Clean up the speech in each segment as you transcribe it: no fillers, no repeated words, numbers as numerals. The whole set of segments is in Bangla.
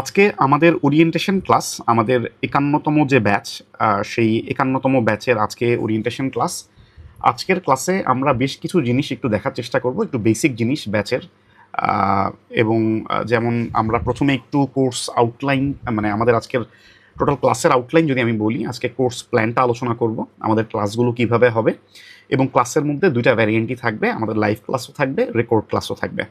আজকে আমাদের ওরিয়েন্টেশন ক্লাস, আমাদের ৫১তম যে ব্যাচ, সেই ৫১তম ব্যাচের আজকে ওরিয়েন্টেশন ক্লাস। আজকের ক্লাসে আমরা বেশ কিছু জিনিস একটু দেখার চেষ্টা করব, একটু বেসিক জিনিস ব্যাচের। এবং যেমন আমরা প্রথমে একটু কোর্স আউটলাইন, মানে আমাদের আজকের টোটাল ক্লাসের আউটলাইন যদি আমি বলি, আজকে কোর্স প্ল্যানটা আলোচনা করব, আমাদের ক্লাসগুলো কিভাবে হবে। এবং ক্লাসের মধ্যে দুইটা ভ্যারিয়েন্টই থাকবে, আমাদের লাইভ ক্লাসও থাকবে, রেকর্ড ক্লাসও থাকবে।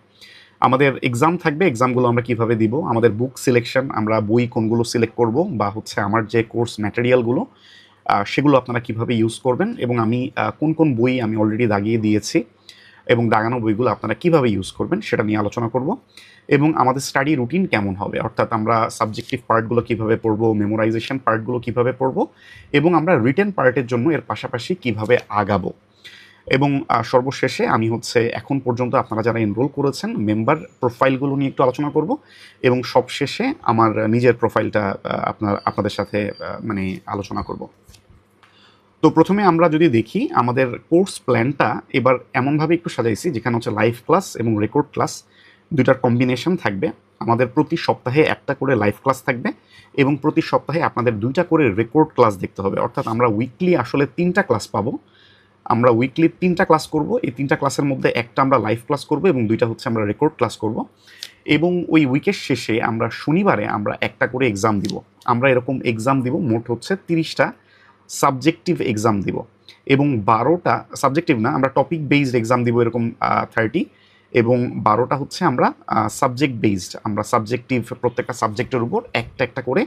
আমাদের এক্সাম থাকবে, এক্সামগুলো আমরা কিভাবে দিব, আমাদের বুক সিলেকশন, আমরা বই কোনগুলো সিলেক্ট করব, বা হচ্ছে আমার যে কোর্স ম্যাটেরিয়ালগুলো সেগুলো আপনারা কিভাবে ইউজ করবেন, এবং আমি কোন কোন বই আমি অলরেডি দাগিয়ে দিয়েছি এবং দাগানো বইগুলো আপনারা কিভাবে ইউজ করবেন সেটা নিয়ে আলোচনা করব। এবং আমাদের স্টাডি রুটিন কেমন হবে, অর্থাৎ আমরা সাবজেক্টিভ পার্টগুলো কিভাবে পড়বো, মেমোরাইজেশন পার্টগুলো কিভাবে পড়বো, এবং আমরা রিটেন পার্টের জন্য এর পাশাপাশি কিভাবে আগাবো। এবং সর্বশেষে আমি হচ্ছে এখন পর্যন্ত আপনারা যারা এনরোল করেছেন মেম্বার প্রোফাইলগুলো নিয়ে একটু আলোচনা করব, এবং সবশেষে আমার নিজের প্রোফাইলটা আপনাদের সাথে মানে আলোচনা করব। তো প্রথমে আমরা যদি দেখি আমাদের কোর্স প্ল্যানটা এবার এমনভাবে একটু সাজাইছি, যেখানে হচ্ছে লাইভ ক্লাস এবং রেকর্ড ক্লাস দুটার কম্বিনেশন থাকবে। আমাদের প্রতি সপ্তাহে একটা করে লাইভ ক্লাস থাকবে, এবং প্রতি সপ্তাহে আপনাদের দুইটা করে রেকর্ড ক্লাস দেখতে হবে। অর্থাৎ আমরা উইকলি আসলে 3টা ক্লাস পাবো। আমরা উইকলি 3টা ক্লাস করব, এই 3টা ক্লাসের মধ্যে একটা আমরা লাইভ ক্লাস করব এবং 2টা হচ্ছে আমরা রেকর্ড ক্লাস করব। এবং ওই উইকের শেষে আমরা শনিবারে আমরা একটা করে এক্সাম দিব। আমরা এরকম এক্সাম দিব, মোট হচ্ছে 30টা সাবজেক্টিভ এক্সাম দিব, এবং 12টা সাবজেক্টিভ না, আমরা টপিক বেসড এক্সাম দিব এরকম 30, এবং 12টা হচ্ছে আমরা সাবজেক্ট বেসড, আমরা সাবজেক্টিভ প্রত্যেকটা সাবজেক্টের উপর একটা একটা করে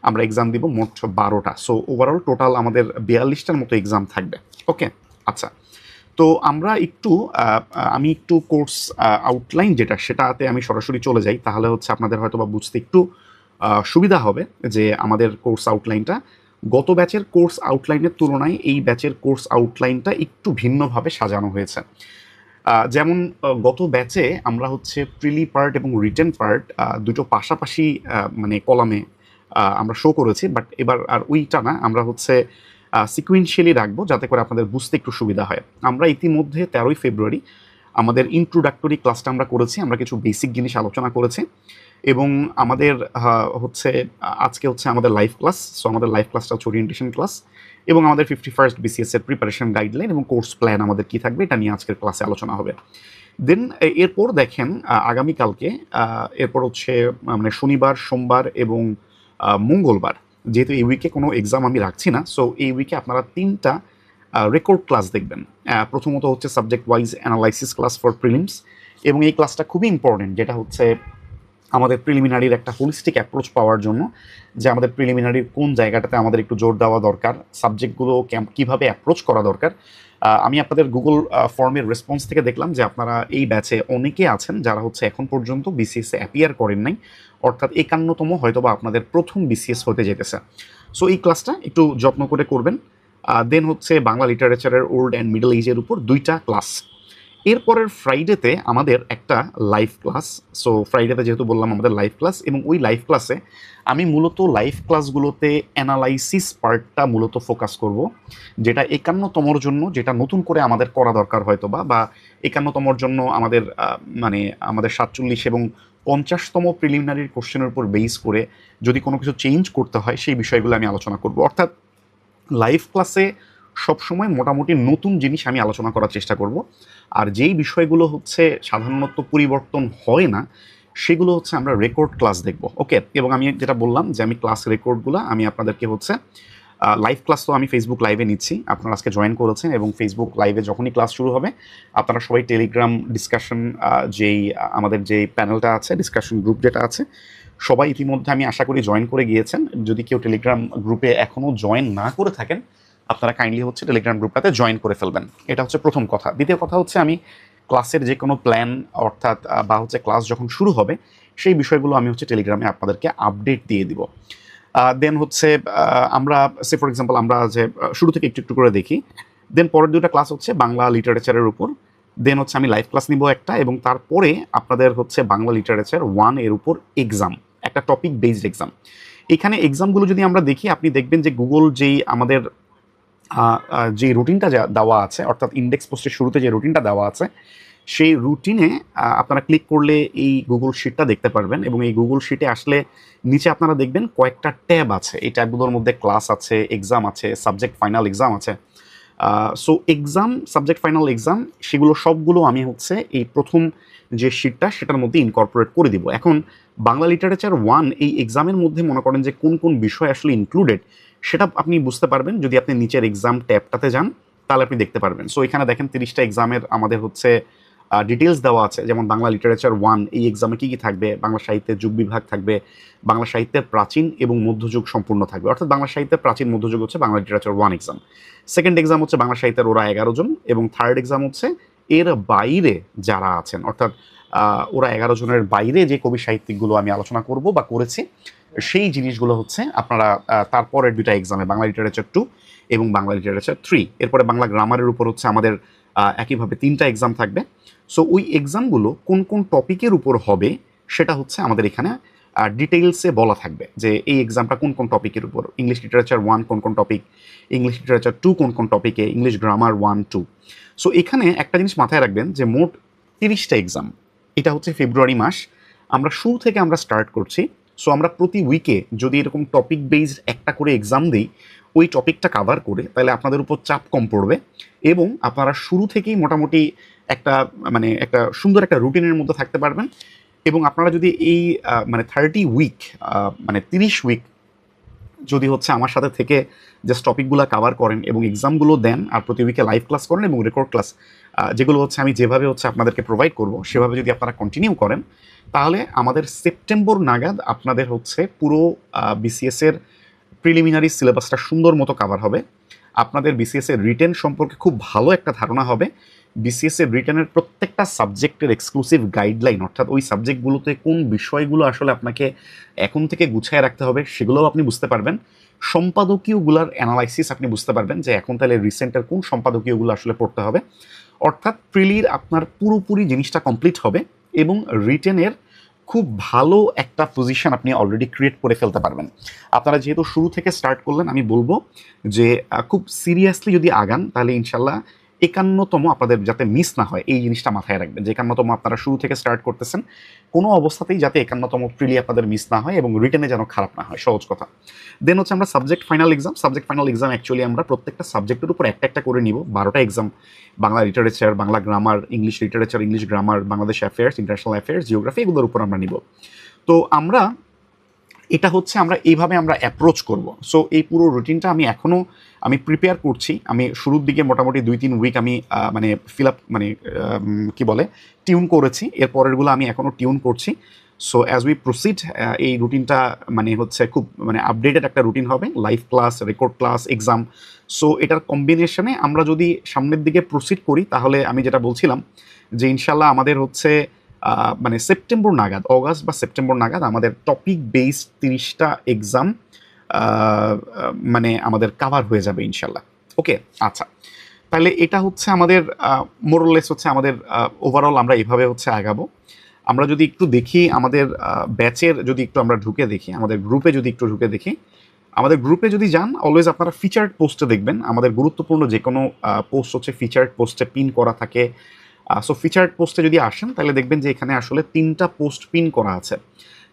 আমরা এক্সাম দিব, মোট 12টা। সো ওভারঅল টোটাল আমাদের 42টার মতো এক্সাম থাকবে। ওকে, আচ্ছা। তো আমরা একটু আমি একটু কোর্স আউটলাইন যেটা, সেটাতে আমি সরাসরি চলে যাই, তাহলে হচ্ছে আপনাদের হয়তো বা বুঝতে একটু সুবিধা হবে যে আমাদের কোর্স আউটলাইনটা গত ব্যাচের কোর্স আউটলাইনের তুলনায় এই ব্যাচের কোর্স আউটলাইনটা একটু ভিন্নভাবে সাজানো হয়েছে। যেমন গত ব্যাচে আমরা হচ্ছে প্রিলি পার্ট এবং রিটেন পার্ট দুটো পাশাপাশি মানে কলামে আমরা শো করেছি, বাট এবার আর ওইটা না, আমরা হচ্ছে সিকুয়েন্সিয়ালি রাখবো যাতে করে আপনাদের বুঝতে একটু সুবিধা হয়। আমরা ইতিমধ্যে 13ই ফেব্রুয়ারি আমাদের ইন্ট্রোডাক্টরি ক্লাসটা আমরা করেছি, আমরা কিছু বেসিক জিনিস আলোচনা করেছি, এবং আমাদের হচ্ছে আজকে হচ্ছে আমাদের লাইভ ক্লাস। সো আমাদের লাইভ ক্লাসটা হচ্ছে ওরিয়েন্টেশন ক্লাস, এবং আমাদের 51st BCS এর প্রিপারেশন গাইডলাইন এবং কোর্স প্ল্যান আমাদের কী থাকবে এটা নিয়ে আজকের ক্লাসে আলোচনা হবে। দেন এরপর দেখেন আগামীকালকে, এরপর হচ্ছে মানে শনিবার, সোমবার এবং মঙ্গলবার, যেহেতু এই উইকে কোনো এক্সাম আমি রাখছি না, সো এই উইকে আপনারা 3টা রেকর্ড ক্লাস দেখবেন। প্রথমত হচ্ছে subject wise analysis class for prelims, এবং এই ক্লাসটা খুবই ইম্পর্টেন্ট, যেটা হচ্ছে আমাদের প্রিলিমিনারির একটা হোলিস্টিক অ্যাপ্রোচ পাওয়ার জন্য, যে আমাদের প্রিলিমিনারির কোন জায়গাটাতে আমাদের একটু জোর দেওয়া দরকার, সাবজেক্টগুলো কীভাবে অ্যাপ্রোচ করা দরকার। আমি আপনাদের গুগল ফর্মের রেসপন্স থেকে দেখলাম যে আপনারা এই ব্যাচে অনেকে আছেন যারা হচ্ছে এখন পর্যন্ত বিসিএসে অ্যাপিয়ার করেন নাই, অর্থাৎ 51তম হয়তো বা আপনাদের প্রথম বিসিএস হতে যেতেছে। সো এই ক্লাসটা একটু যত্ন করে করবেন। দেন হচ্ছে বাংলা লিটারেচারের ওল্ড অ্যান্ড মিডল এজের উপর 2টা ক্লাস। এরপরের ফ্রাইডেতে আমাদের একটা লাইভ ক্লাস। সো ফ্রাইডেতে যেহেতু বললাম আমাদের লাইভ ক্লাস, এবং ওই লাইভ ক্লাসে আমি মূলত লাইভ ক্লাসগুলোতে অ্যানালাইসিস পার্টটা মূলত ফোকাস করব, যেটা 51তমর জন্য, যেটা নতুন করে আমাদের করা দরকার হয়তো বা 51তমর জন্য আমাদের মানে আমাদের 47 এবং 50তম প্রিলিমিনারির কোশ্চেনের উপর বেস করে যদি কোনো কিছু চেঞ্জ করতে হয় সেই বিষয়গুলো আমি আলোচনা করব। অর্থাৎ লাইভ ক্লাসে সবসময় মোটামুটি নতুন জিনিস আমি আলোচনা করার চেষ্টা করব, আর যেই বিষয়গুলো হচ্ছে সাধারণত পরিবর্তন হয় না সেগুলো হচ্ছে আমরা রেকর্ড ক্লাস দেখব। ওকে, এবং আমি যেটা বললাম যে আমি ক্লাস রেকর্ডগুলো আমি আপনাদেরকে হচ্ছে লাইভ ক্লাস তো আমি ফেসবুক লাইভে নিচ্ছি, আপনারা আজকে জয়েন করেছেন, এবং ফেসবুক লাইভে যখনই ক্লাস শুরু হবে আপনারা সবাই টেলিগ্রাম ডিসকাশন, যেই আমাদের যে প্যানেলটা আছে, ডিসকাশন গ্রুপ যেটা আছে, সবাই ইতিমধ্যে আমি আশা করি জয়েন করে গিয়েছেন। যদি কেউ টেলিগ্রাম গ্রুপে এখনও জয়েন না করে থাকেন, আপনারা কাইন্ডলি হচ্ছে টেলিগ্রাম গ্রুপটাতে জয়েন করে ফেলবেন। এটা হচ্ছে প্রথম কথা। দ্বিতীয় কথা হচ্ছে আমি ক্লাসের যে কোনো প্ল্যান, অর্থাৎ বা হচ্ছে ক্লাস যখন শুরু হবে সেই বিষয়গুলো আমি হচ্ছে টেলিগ্রামে আপনাদেরকে আপডেট দিয়ে দিব। দেন হচ্ছে আমরা সে ফর এক্সাম্পল আমরা যে শুরু থেকে একটু একটু করে দেখি। দেন পরের 2টা ক্লাস হচ্ছে বাংলা লিটারেচারের উপর। দেন হচ্ছে আমি লাইভ ক্লাস নিব একটা, এবং তারপরে আপনাদের হচ্ছে বাংলা লিটারেচার 1 এর উপর এক্সাম, একটা টপিক বেসড এক্সাম। এখানে এক্সামগুলো যদি আমরা দেখি, আপনি দেখবেন যে গুগল যেই আমাদের যে রুটিনটা দেওয়া আছে, অর্থাৎ ইন্ডেক্স পোস্টের শুরুতে যে রুটিনটা দেওয়া আছে, সেই রুটিনে আপনারা ক্লিক করলে এই গুগল শিটটা দেখতে পারবেন, এবং এই গুগল শিটে আসলে নিচে আপনারা দেখবেন কয়েকটা ট্যাব আছে। এই ট্যাবগুলোর মধ্যে ক্লাস আছে, এক্সাম আছে, সাবজেক্ট ফাইনাল এক্সাম আছে। So exam, subject final exam, সেগুলো সবগুলো আমি হচ্ছে এই প্রথম যে শিটটা সেটার মধ্যে ইনকর্পোরেট করে দিব। এখন বাংলা লিটারেচার 1 এই এক্সামের মধ্যে মনে করেন যে কোন কোন বিষয় আসলে ইনক্লুডেড সেটা আপনি বুঝতে পারবেন যদি আপনি নিচের এক্সাম ট্যাবটাতে যান, তাহলে আপনি দেখতে পারবেন। সো এখানে দেখেন 30টা এক্সামের আমাদের হচ্ছে ডিটেলস দেওয়া আছে, যেমন বাংলা লিটারেচার 1 এই এক্সামে কী কী থাকবে। বাংলা সাহিত্যের যুগ বিভাগ থাকবে, বাংলা সাহিত্যের প্রাচীন এবং মধ্যযুগ সম্পূর্ণ থাকবে, অর্থাৎ বাংলা সাহিত্যের প্রাচীন মধ্যযুগ হচ্ছে Bangla literature 1 exam. Second exam হচ্ছে বাংলা সাহিত্যের ওরা 11 জন, এবং থার্ড এক্সাম হচ্ছে এর বাইরে যারা আছেন, অর্থাৎ ওরা 11 জনের বাইরে যে কবি সাহিত্যিকগুলো আমি আলোচনা করব বা করেছি সেই জিনিসগুলো হচ্ছে আপনারা তারপরের দুইটা এক্সামে বাংলা লিটারেচার 2 এবং বাংলা লিটারেচার 3, এরপরে বাংলা গ্রামারের উপর হচ্ছে আমাদের একইভাবে 3টা এক্সাম থাকবে। সো ওই এক্সামগুলো কোন কোন টপিকের উপর হবে সেটা হচ্ছে আমাদের এখানে ডিটেইলসে বলা থাকবে, যে এই এক্সামটা কোন কোন টপিকের উপর। ইংলিশ লিটারেচার 1 কোন কোন টপিক, ইংলিশ লিটারেচার 2 কোন কোন টপিকে, ইংলিশ গ্রামার 1, 2। সো এখানে একটা জিনিস মাথায় রাখবেন যে মোট 30টা এক্সাম, এটা হচ্ছে ফেব্রুয়ারি মাস, আমরা শুরু থেকে আমরা স্টার্ট করছি। সো আমরা প্রতি উইকে যদি এরকম টপিক বেসড একটা করে এক্সাম দিই, ওই টপিকটা কাভার করে, তাহলে আপনাদের উপর চাপ কম পড়বে এবং আপনারা শুরু থেকেই মোটামুটি একটা একটা সুন্দর একটা রুটিনের মধ্যে থাকতে পারবেন। এবং আপনারা যদি এই 30 উইক 30 উইক যদি হচ্ছে আমার সাথে থেকে জাস্ট টপিকগুলো কাভার করেন এবং এক্সামগুলো দেন, আর প্রতি উইকে লাইভ ক্লাস করেন এবং রেকর্ড ক্লাস যেগুলো হচ্ছে আমি যেভাবে হচ্ছে আপনাদেরকে প্রোভাইড করব সেভাবে যদি আপনারা কন্টিনিউ করেন, তাহলে আমাদের সেপ্টেম্বর নাগাদ আপনাদের হচ্ছে পুরো বিসিএসের প্রিলিমিনারি সিলেবাসটা সুন্দর মতো কাভার হবে। আপনাদের বিসিএসের রিটেন সম্পর্কে খুব ভালো একটা ধারণা হবে। বিসিএসের রিটেনের প্রত্যেকটা সাবজেক্টের এক্সক্লুসিভ গাইডলাইন, অর্থাৎ ওই সাবজেক্টগুলোতে কোন বিষয়গুলো আসলে আপনাকে এখন থেকে গুছিয়ে রাখতে হবে সেগুলোও আপনি বুঝতে পারবেন। সম্পাদকীয়গুলোর অ্যানালাইসিস আপনি বুঝতে পারবেন যে এখন তাহলে রিসেন্টের কোন সম্পাদকীয়গুলো আসলে পড়তে হবে। অর্থাৎ প্রিলির আপনার পুরোপুরি জিনিসটা কমপ্লিট হবে এবং রিটেনের খুব ভালো একটা পজিশন আপনি অলরেডি ক্রিয়েট করে ফেলতে পারবেন। আপনারা যেহেতু শুরু থেকে স্টার্ট করলেন, আমি বলবো যে খুব সিরিয়াসলি যদি আগান, তাহলে ইনশাল্লাহ 51তম আপনাদের যাতে মিস না হয় এই জিনিসটা মাথায় রাখবেন, যে 51তম আপনারা শুরু থেকে স্টার্ট করতেছেন, কোনো অবস্থাতেই যাতে 51তম প্রিলি আপনাদের মিস না হয় এবং রিটেনে যেন খারাপ না হয়, সহজ কথা। দেন হচ্ছে আমরা subject final exam. Subject final exam actually আমরা প্রত্যেকটা সাবজেক্টের উপর একটা একটা করে নিব, 12টা exam. Bangla literature, Bangla grammar, English literature, English grammar, Bangladesh affairs, international affairs, geography, এগুলোর উপর আমরা নিব। তো আমরা এটা হচ্ছে আমরা এইভাবে আমরা অ্যাপ্রোচ করব। সো এই পুরো রুটিনটা আমি প্রিপেয়ার করছি। আমি শুরুর দিকে মোটামুটি 2-3 উইক আমি ফিল আপ কি বলে টিউন করেছি, এর পরেরগুলো আমি এখনও টিউন করছি। সো অ্যাজ উই প্রসিড এই রুটিনটা হচ্ছে খুব আপডেটেড একটা রুটিন হবে, live class, record class, exam. So এটার কম্বিনেশনে আমরা যদি সামনের দিকে প্রসিড করি, তাহলে আমি যেটা বলছিলাম যে ইনশাল্লাহ আমাদের হচ্ছে সেপ্টেম্বর নাগাদ, অগাস্ট বা সেপ্টেম্বর নাগাদ আমাদের টপিক বেসড 30টা এক্সাম আমাদের কাভার হয়ে যাবে ইনশাল্লাহ। ওকে, আচ্ছা, তাহলে এটা হচ্ছে আমাদের মোরলেস হচ্ছে আমাদের ওভারঅল আমরা এভাবে হচ্ছে আগাবো। আমরা যদি একটু দেখি আমাদের ব্যাচের, যদি একটু আমরা ঢুকে দেখি, আমাদের গ্রুপে যদি একটু ঢুকে দেখি, আমাদের গ্রুপে যদি যান, অলওয়েজ আপনারা ফিচার্ড পোস্টে দেখবেন আমাদের গুরুত্বপূর্ণ যে কোনো পোস্ট হচ্ছে ফিচার্ড পোস্টে পিন করা থাকে। সো ফিচার্ড পোস্টে যদি আসেন, তাহলে দেখবেন যে এখানে আসলে 3টা পোস্ট পিন করা আছে।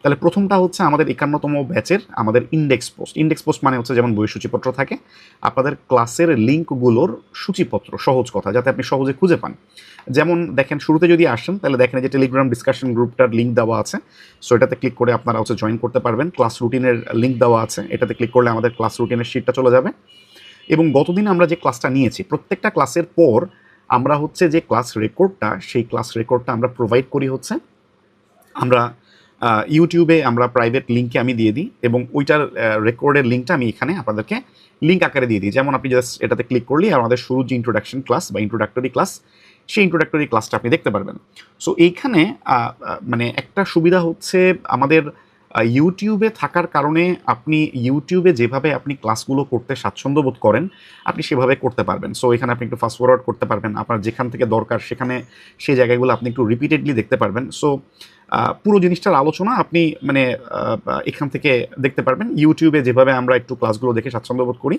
তাহলে প্রথমটা হচ্ছে আমাদের 51তম ব্যাচের আমাদের ইন্ডেক্স পোস্ট। ইন্ডেক্স পোস্ট মানে হচ্ছে যেমন বইয়ের সূচিপত্র থাকে, আপনাদের ক্লাসের লিঙ্কগুলোর সূচিপত্র, সহজ কথা, যাতে আপনি সহজে খুঁজে পান। যেমন দেখেন শুরুতে যদি আসেন, তাহলে দেখেন যে টেলিগ্রাম ডিসকাশন গ্রুপটার লিঙ্ক দেওয়া আছে। সো এটাতে ক্লিক করে আপনারা হচ্ছে জয়েন করতে পারবেন। ক্লাস রুটিনের লিঙ্ক দেওয়া আছে, এটাতে ক্লিক করলে আমাদের ক্লাস রুটিনের শিটটা চলে যাবে। এবং গতদিন আমরা যে ক্লাসটা নিয়েছি, প্রত্যেকটা ক্লাসের পর আমরা হচ্ছে যে ক্লাস রেকর্ডটা, সেই ক্লাস রেকর্ডটা আমরা প্রোভাইড করি হচ্ছে আমরা ইউটিউবে আমরা প্রাইভেট লিঙ্কে আমি দিয়ে দিই, এবং ওইটার রেকর্ডের লিঙ্কটা আমি এখানে আপনাদেরকে লিঙ্ক আকারে দিয়ে দিই। যেমন আপনি জাস্ট এটাতে ক্লিক করলে আমাদের শুরুর যে ইন্ট্রোডাকশন ক্লাস বা ইন্ট্রোডাক্টরি ক্লাস, সেই ইন্ট্রোডাক্টরি ক্লাসটা আপনি দেখতে পারবেন। সো এইখানে একটা সুবিধা হচ্ছে আমাদের ইউটিউবে থাকার কারণে, আপনি ইউটিউবে যেভাবে আপনি ক্লাসগুলো করতে স্বাচ্ছন্দ্য বোধ করেন আপনি সেভাবে করতে পারবেন। সো এখানে আপনি একটু ফাস্ট ফরওয়ার্ড করতে পারবেন, আপনার যেখান থেকে দরকার সেখানে সেই জায়গাগুলো আপনি একটু রিপিটেডলি দেখতে পারবেন। সো পুরো জিনিসটার আলোচনা আপনি মানে এখান থেকে দেখতে পারবেন। ইউটিউবে যেভাবে আমরা একটু ক্লাসগুলো দেখে স্বাচ্ছন্দ্য বোধ করি,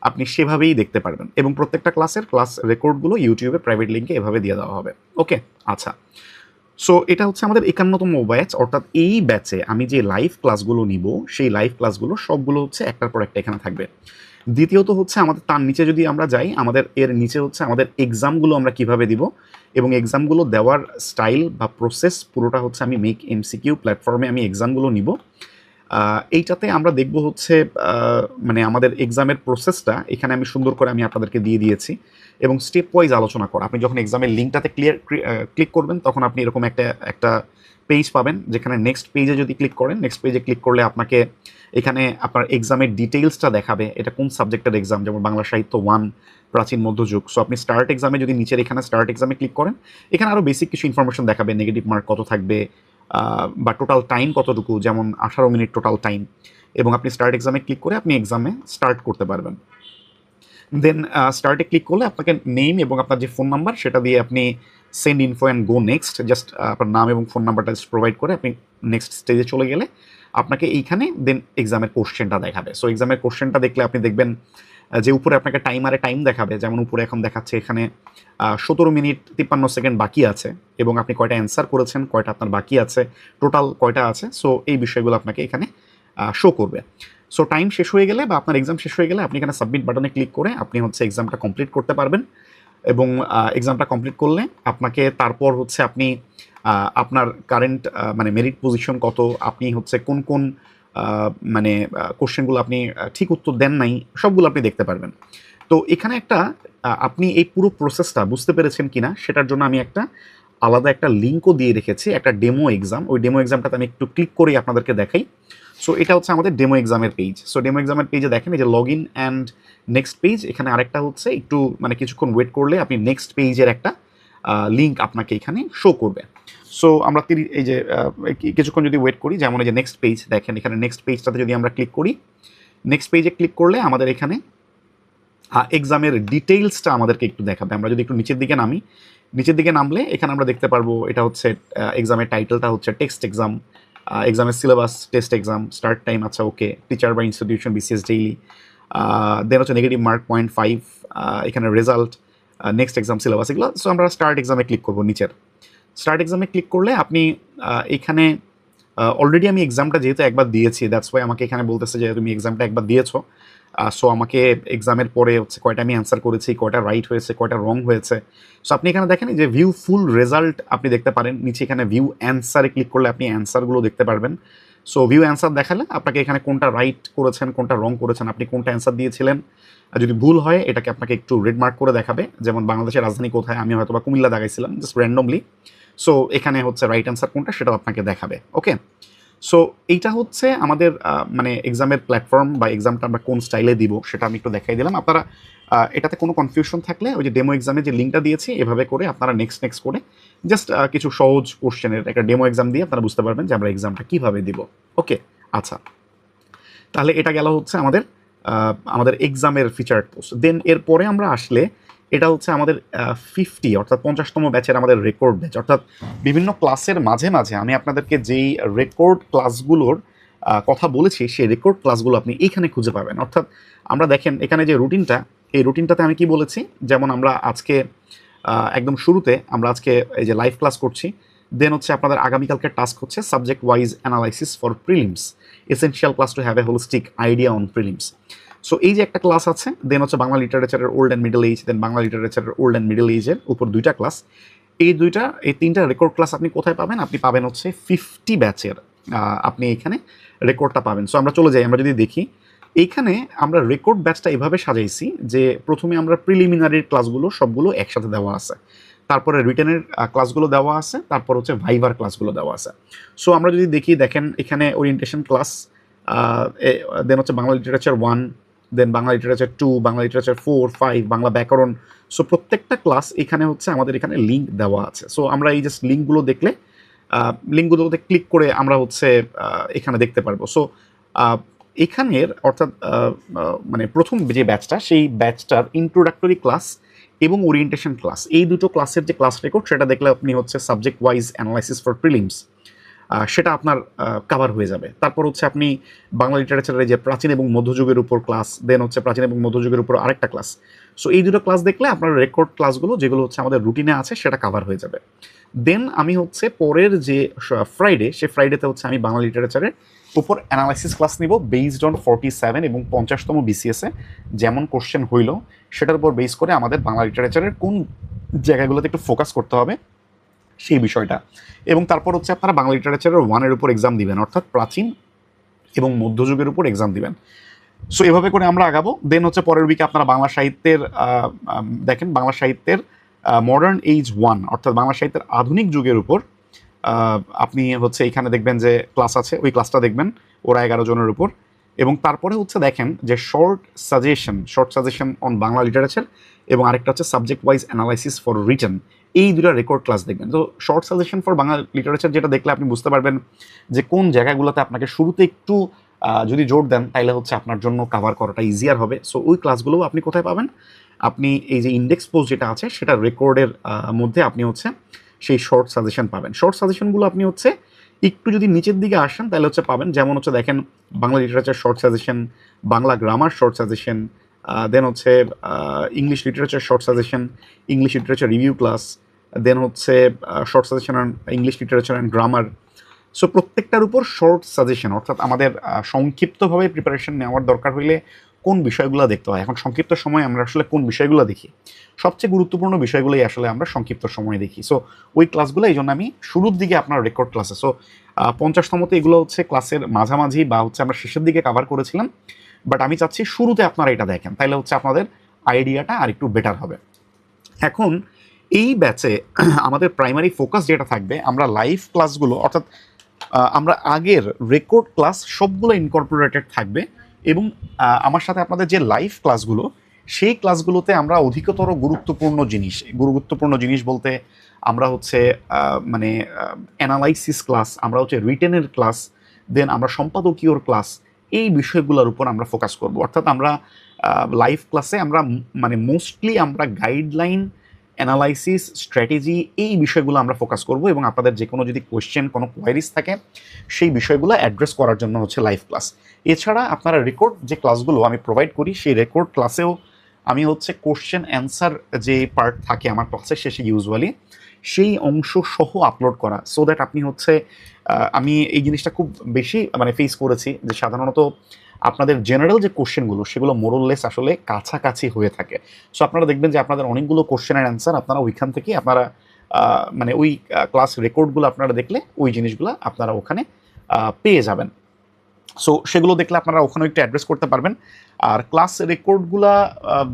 আপনি সেভাবেই দেখতে পারবেন, এবং প্রত্যেকটা ক্লাসের ক্লাস রেকর্ডগুলো ইউটিউবে প্রাইভেট লিঙ্কে এভাবে দিয়ে দেওয়া হবে। ওকে, আচ্ছা। সো এটা হচ্ছে আমাদের 51তম ব্যাচ, অর্থাৎ এই ব্যাচে আমি যে লাইভ ক্লাসগুলো নিব সেই লাইভ ক্লাসগুলো সবগুলো হচ্ছে একটার পর একটা এখানে থাকবে। দ্বিতীয়ত হচ্ছে আমাদের তার নিচে যদি আমরা যাই, আমাদের এর নিচে হচ্ছে আমাদের এক্সামগুলো আমরা কিভাবে দিব, এবং এক্সামগুলো দেওয়ার স্টাইল বা প্রসেস পুরোটা হচ্ছে আমি মেক এমসিকিউ প্ল্যাটফর্মে আমি এক্সামগুলো নিব। এইটাতে আমরা দেখব হচ্ছে মানে আমাদের এক্সামের প্রসেসটা এখানে আমি সুন্দর করে আমি আপনাদেরকে দিয়ে দিয়েছি, এবং স্টেপ ওয়াইজ আলোচনা করা। আপনি যখন এক্সামের লিঙ্কটাতে ক্লিক করবেন তখন আপনি এরকম একটা পেজ পাবেন, যেখানে নেক্সট পেজে যদি ক্লিক করেন, নেক্সট পেজে ক্লিক করলে আপনাকে এখানে আপনার এক্সামের ডিটেইলসটা দেখাবে, এটা কোন সাবজেক্টের এক্সাম, যেমন বাংলা সাহিত্য 1 প্রাচীন মধ্যযুগ। সো আপনি স্টার্ট এক্সামে যদি নিচের এখানে স্টার্ট এক্সামে ক্লিক করেন, এখানে আরও বেসিক কিছু ইনফরমেশন দেখাবে, নেগেটিভ মার্ক কত থাকবে, বা টোটাল টাইম কতটুকু, যেমন 18 মিনিট টোটাল টাইম, এবং আপনি স্টার্ট এক্সামে ক্লিক করে আপনি এক্সামে স্টার্ট করতে পারবেন। দেন স্টার্টে ক্লিক করলে আপনাকে নেম এবং আপনার যে ফোন নাম্বার সেটা দিয়ে আপনি send info and go next, just আপনার নাম এবং ফোন নাম্বারটা প্রোভাইড করে আপনি নেক্সট স্টেজে চলে গেলে আপনাকে এইখানে দেন এক্সামের কোশ্চেনটা দেখাবে। সো এক্সামের কোশ্চেনটা দেখলে আপনি দেখবেন যে উপরে আপনাকে টাইমারে টাইম দেখাবে, যেমন উপরে এখন দেখাচ্ছে এখানে 17 মিনিট 53 সেকেন্ড বাকি আছে, এবং আপনি কয়টা অ্যান্সার করেছেন, কয়টা আপনার বাকি আছে, টোটাল কয়টা আছে। সো এই বিষয়গুলো আপনাকে এখানে শো করবে। সো টাইম শেষ হয়ে গেলে বা আপনার এক্সাম শেষ হয়ে গেলে আপনি এখানে সাবমিট বাটনে ক্লিক করে আপনি হচ্ছে এক্সামটা কমপ্লিট করতে পারবেন, এবং এক্সামটা কমপ্লিট করলে আপনাকে তারপর হচ্ছে আপনি আপনার কারেন্ট মানে মেরিট পজিশন কত, আপনি হচ্ছে কোন কোন মানে কোশ্চেনগুলো আপনি ঠিক উত্তর দেন নাই, সবগুলো আপনি দেখতে পারবেন। তো এখানে একটা আপনি এই পুরো প্রসেসটা বুঝতে পেরেছেন কিনা সেটার জন্য আমি একটা আলাদা একটা লিঙ্কও দিয়ে রেখেছি, একটা ডেমো এক্সাম। ওই ডেমো এক্সামটাতে আমি একটু ক্লিক করেই আপনাদেরকে দেখাই। সো এটা হচ্ছে আমাদের ডেমো এক্সামের পেজ। সো ডেমো এক্সামের পেজে দেখেন এই যে log in and next page, এখানে আরেকটা হচ্ছে একটু মানে কিছুক্ষণ ওয়েট করলে আপনি নেক্সট পেজের একটা লিঙ্ক আপনাকে এখানে শো করবে। সো আমরা এই যে কিছুক্ষণ যদি ওয়েট করি, যেমন এই যে নেক্সট পেজ দেখেন, এখানে নেক্সট পেজটাতে যদি আমরা ক্লিক করি, নেক্সট পেজে ক্লিক করলে আমাদের এখানে এক্সামের ডিটেইলসটা আমাদেরকে একটু দেখাবে। আমরা যদি একটু নিচের দিকে নামি, নিচের দিকে নামলে এখানে আমরা দেখতে পারবো এটা হচ্ছে এক্সামের টাইটেলটা হচ্ছে টেক্সট এক্সাম, এক্সামের syllabus test exam, start time আচ্ছা ওকে, টিচার বা ইনস্টিটিউশন বিসিএস ডেইলি, দেন হচ্ছে নেগেটিভ মার্ক 0.5, এখানে রেজাল্ট, নেক্সট এক্সাম সিলেবাস, এগুলো। সো আমরা স্টার্ট এক্সামে ক্লিক করবো। নিচের স্টার্ট এক্সামে ক্লিক করলে আপনি এখানে অলরেডি আমি এক্সামটা যেহেতু একবার দিয়েছি, দ্যাটস ওয়াই আমাকে এখানে বলতেছে যে তুমি এক্সামটা একবার দিয়েছো। সো আমাকে এক্সামের পরে হচ্ছে কয়টা আমি অ্যান্সার করেছি, কয়টা রাইট হয়েছে, কয়টা রং হয়েছে। সো আপনি এখানে দেখেন যে ভিউ ফুল রেজাল্ট আপনি দেখতে পারেন। নিচে এখানে ভিউ অ্যান্সারে ক্লিক করলে আপনি অ্যান্সারগুলো দেখতে পারবেন। সো ভিউ অ্যান্সার দেখালে আপনাকে এখানে কোনটা রাইট করেছেন, কোনটা রং করেছেন, আপনি কোনটা অ্যান্সার দিয়েছিলেন। যদি ভুল হয় এটাকে আপনাকে একটু রেড মার্ক করে দেখাবে, যেমন বাংলাদেশের রাজধানী কোথায়, আমি হয়তো বা কুমিল্লা দেখাইছিলাম জাস্ট র্যান্ডমলি। সো এখানে হচ্ছে রাইট অ্যান্সার কোনটা সেটাও আপনাকে দেখাবে। ওকে, সো এইটা হচ্ছে আমাদের মানে এক্সামের প্ল্যাটফর্ম বা এক্সামটা আমরা কোন স্টাইলে দিব সেটা আমি একটু দেখাই দিলাম। আপনারা এটাতে কোনো কনফিউশন থাকলে ওই যে ডেমো এক্সামে যে লিঙ্কটা দিয়েছি এভাবে করে আপনারা নেক্সট করে জাস্ট কিছু সহজ কোশ্চেনের একটা ডেমো এক্সাম দিয়ে আপনারা বুঝতে পারবেন যে আমরা এক্সামটা কীভাবে দিব। ওকে, আচ্ছা, তাহলে এটা গেল হচ্ছে আমাদের এক্সামের ফিচার্ড পোস্ট। দেন এরপরে আমরা আসলে এটা হচ্ছে আমাদের 50 অর্থাৎ 50তম ব্যাচের আমাদের রেকর্ড ব্যাচ, অর্থাৎ বিভিন্ন ক্লাসের মাঝে মাঝে আমি আপনাদেরকে যেই রেকর্ড ক্লাসগুলোর কথা বলেছি সেই রেকর্ড ক্লাসগুলো আপনি এইখানে খুঁজে পাবেন। অর্থাৎ আমরা দেখেন এখানে যে রুটিনটা, এই রুটিনটাতে আমি কি বলেছি, যেমন আমরা আজকে একদম শুরুতে আমরা আজকে এই যে লাইভ ক্লাস করছি, দেন হচ্ছে আপনাদের আগামীকালকের টাস্ক হচ্ছে subject wise analysis for prelims, essential class to have a holistic idea on prelims. So এই যে একটা ক্লাস আছে, দেন হচ্ছে বাংলা লিটারেচারের old and middle age, then Bangla লিটারেচারের ওল্ড অ্যান্ড মিডল এজের উপর 2টা ক্লাস। এই 3টা রেকর্ড ক্লাস আপনি কোথায় পাবেন? আপনি পাবেন হচ্ছে 50 ব্যাচের আপনি এখানে রেকর্ডটা পাবেন। সো আমরা চলে যাই, আমরা যদি দেখি এইখানে আমরা রেকর্ড ব্যাচটা এভাবে সাজাইছি যে প্রথমে আমরা প্রিলিমিনারির ক্লাসগুলো সবগুলো একসাথে দেওয়া আছে, তারপরে রিটেনের ক্লাসগুলো দেওয়া আছে, তারপর হচ্ছে ভাইভার ক্লাসগুলো দেওয়া আছে। সো আমরা যদি দেখি, দেখেন এখানে ওরিয়েন্টেশন ক্লাস, দেন হচ্ছে বাংলা লিটারেচার 1, দেন বাংলা লিটারেচার 2, বাংলা লিটারেচার 4, 5, বাংলা ব্যাকরণ। সো প্রত্যেকটা ক্লাস এখানে হচ্ছে আমাদের এখানে লিঙ্ক দেওয়া আছে। সো আমরা এই জাস্ট লিঙ্কগুলো দেখলে লিঙ্কগুলোতে ক্লিক করে আমরা হচ্ছে এখানে দেখতে পারবো। সো এখানের অর্থাৎ মানে প্রথম যে ব্যাচটা, সেই ব্যাচটার ইন্ট্রোডাক্টরি ক্লাস এবং ওরিয়েন্টেশন ক্লাস, এই দুটো ক্লাসের যে ক্লাস রেকর্ড সেটা দেখলে আপনি হচ্ছে subject wise analysis for prelims, সেটা আপনার কাভার হয়ে যাবে। তারপর হচ্ছে আপনি বাংলা লিটারেচারের যে প্রাচীন এবং মধ্যযুগের উপর ক্লাস, দেন হচ্ছে প্রাচীন এবং মধ্যযুগের উপর আরেকটা ক্লাস। সো এই দুটো ক্লাস দেখলে আপনার রেকর্ড ক্লাসগুলো যেগুলো হচ্ছে আমাদের রুটিনে আছে সেটা কাভার হয়ে যাবে। দেন আমি হচ্ছে পরের যে ফ্রাইডে, সে ফ্রাইডেতে হচ্ছে আমি বাংলা লিটারেচারের উপর অ্যানালাইসিস ক্লাস নিব বেসড অন 47 এবং 50তম বিসিএসে যেমন কোশ্চেন হইল সেটার উপর বেস করে আমাদের বাংলা লিটারেচারের কোন জায়গাগুলোতে একটু ফোকাস করতে হবে সেই বিষয়টা। এবং তারপর হচ্ছে আপনারা বাংলা লিটারেচারের 1-এর উপর এক্সাম দিবেন, অর্থাৎ প্রাচীন এবং মধ্যযুগের উপর এক্সাম দিবেন। সো এভাবে করে আমরা আগাবো। দেন হচ্ছে পরের উইকে আপনারা বাংলা সাহিত্যের দেখেন বাংলা সাহিত্যের মডার্ন এইজ 1, অর্থাৎ বাংলা সাহিত্যের আধুনিক যুগের উপর আপনি হচ্ছে এখানে দেখবেন যে ক্লাস আছে, ওই ক্লাসটা দেখবেন ওরা 11 জনের উপর। এবং তারপরে হচ্ছে দেখেন যে short suggestion on Bangla literature এবং আরেকটা হচ্ছে subject wise analysis for written, এই দুটো রেকর্ড ক্লাস দেখবেন। তো short suggestion for Bangla literature যেটা দেখলে আপনি বুঝতে পারবেন যে কোন জায়গাগুলোতে আপনাকে শুরুতে একটু যদি জোর দেন তাইলে হচ্ছে আপনার জন্য কাভার করাটা ইজিয়ার হবে। সো ওই ক্লাসগুলোও আপনি কোথায় পাবেন? আপনি এই যে ইন্ডেক্স পোস্ট যেটা আছে সেটা রেকর্ডের মধ্যে আপনি হচ্ছে সেই শর্ট সাজেশন পাবেন। শর্ট সাজেশনগুলো আপনি হচ্ছে একটু যদি নিচের দিকে আসেন তাহলে হচ্ছে পাবেন, যেমন হচ্ছে দেখেন Bangla literature short suggestion, Bangla grammar short suggestion, then হচ্ছে English literature short suggestion, English literature review class, then হচ্ছে short suggestion on English literature and grammar. So প্রত্যেকটার উপর শর্ট সাজেশন, অর্থাৎ আমাদের সংক্ষিপ্তভাবে প্রিপারেশন নেওয়ার দরকার হইলে কোন বিষয়গুলো দেখতে হয়। এখন সংক্ষিপ্ত সময় আমরা আসলে কোন বিষয়গুলো দেখি? সবচেয়ে গুরুত্বপূর্ণ বিষয়গুলোই আসলে আমরা সংক্ষিপ্ত সময়ে দেখি। সো ওই ক্লাসগুলো এই জন্য আমি শুরুর দিকে আপনার রেকর্ড ক্লাসে, সো 50তমতে এগুলো হচ্ছে ক্লাসের মাঝামাঝি বা হচ্ছে আমরা শেষের দিকে কাভার করেছিলাম, বাট আমি চাচ্ছি শুরুতে আপনারা এটা দেখেন, তাইলে হচ্ছে আপনাদের আইডিয়াটা আর একটু বেটার হবে। এখন এই ব্যাচে আমাদের প্রাইমারি ফোকাস যেটা থাকবে, আমরা লাইভ ক্লাসগুলো অর্থাৎ আমরা আগের রেকর্ড ক্লাস সবগুলো ইনকর্পোরেটেড থাকবে এবং আমার সাথে আপনাদের যে লাইভ ক্লাসগুলো সেই ক্লাসগুলোতে আমরা অধিকতর গুরুত্বপূর্ণ জিনিস বলতে আমরা হচ্ছে মানে অ্যানালাইসিস ক্লাস, আমরা হচ্ছে রিটেনের ক্লাস, দেন আমরা সম্পাদকীয়র ক্লাস, এই বিষয়গুলোর উপর আমরা ফোকাস করব। অর্থাৎ আমরা লাইভ ক্লাসে আমরা মানে মোস্টলি আমরা গাইডলাইন, অ্যানালাইসিস, স্ট্র্যাটেজি, এই বিষয়গুলো আমরা ফোকাস করব এবং আপনাদের যে কোনো যদি কোয়েশ্চেন, কোনো কোয়ারিজ থাকে সেই বিষয়গুলো অ্যাড্রেস করার জন্য হচ্ছে লাইভ ক্লাস। এছাড়া আপনারা রেকর্ড যে ক্লাসগুলো আমি প্রোভাইড করি সেই রেকর্ড ক্লাসেও আমি হচ্ছে কোশ্চেন অ্যান্সার যে পার্ট থাকে আমার ক্লাসের শেষে ইউজুয়ালি সেই অংশ সহ আপলোড করা, সো দ্যাট আপনি হচ্ছে আমি এই জিনিসটা খুব বেশি মানে ফেস করেছি যে সাধারণত আপনাদের জেনারেল যে কোশ্চেনগুলো সেগুলো মোরললেস আসলে কাছাকাছি হয়ে থাকে। সো আপনারা দেখবেন যে আপনাদের অনেকগুলো কোশ্চেনের অ্যান্সার আপনারা ওইখান থেকে আপনারা মানে ওই ক্লাস রেকর্ডগুলো আপনারা দেখলে ওই জিনিসগুলো আপনারা ওখানে পেয়ে যাবেন। সো সেগুলো দেখলে আপনারা ওখানেও একটু অ্যাড্রেস করতে পারবেন। আর ক্লাস রেকর্ডগুলা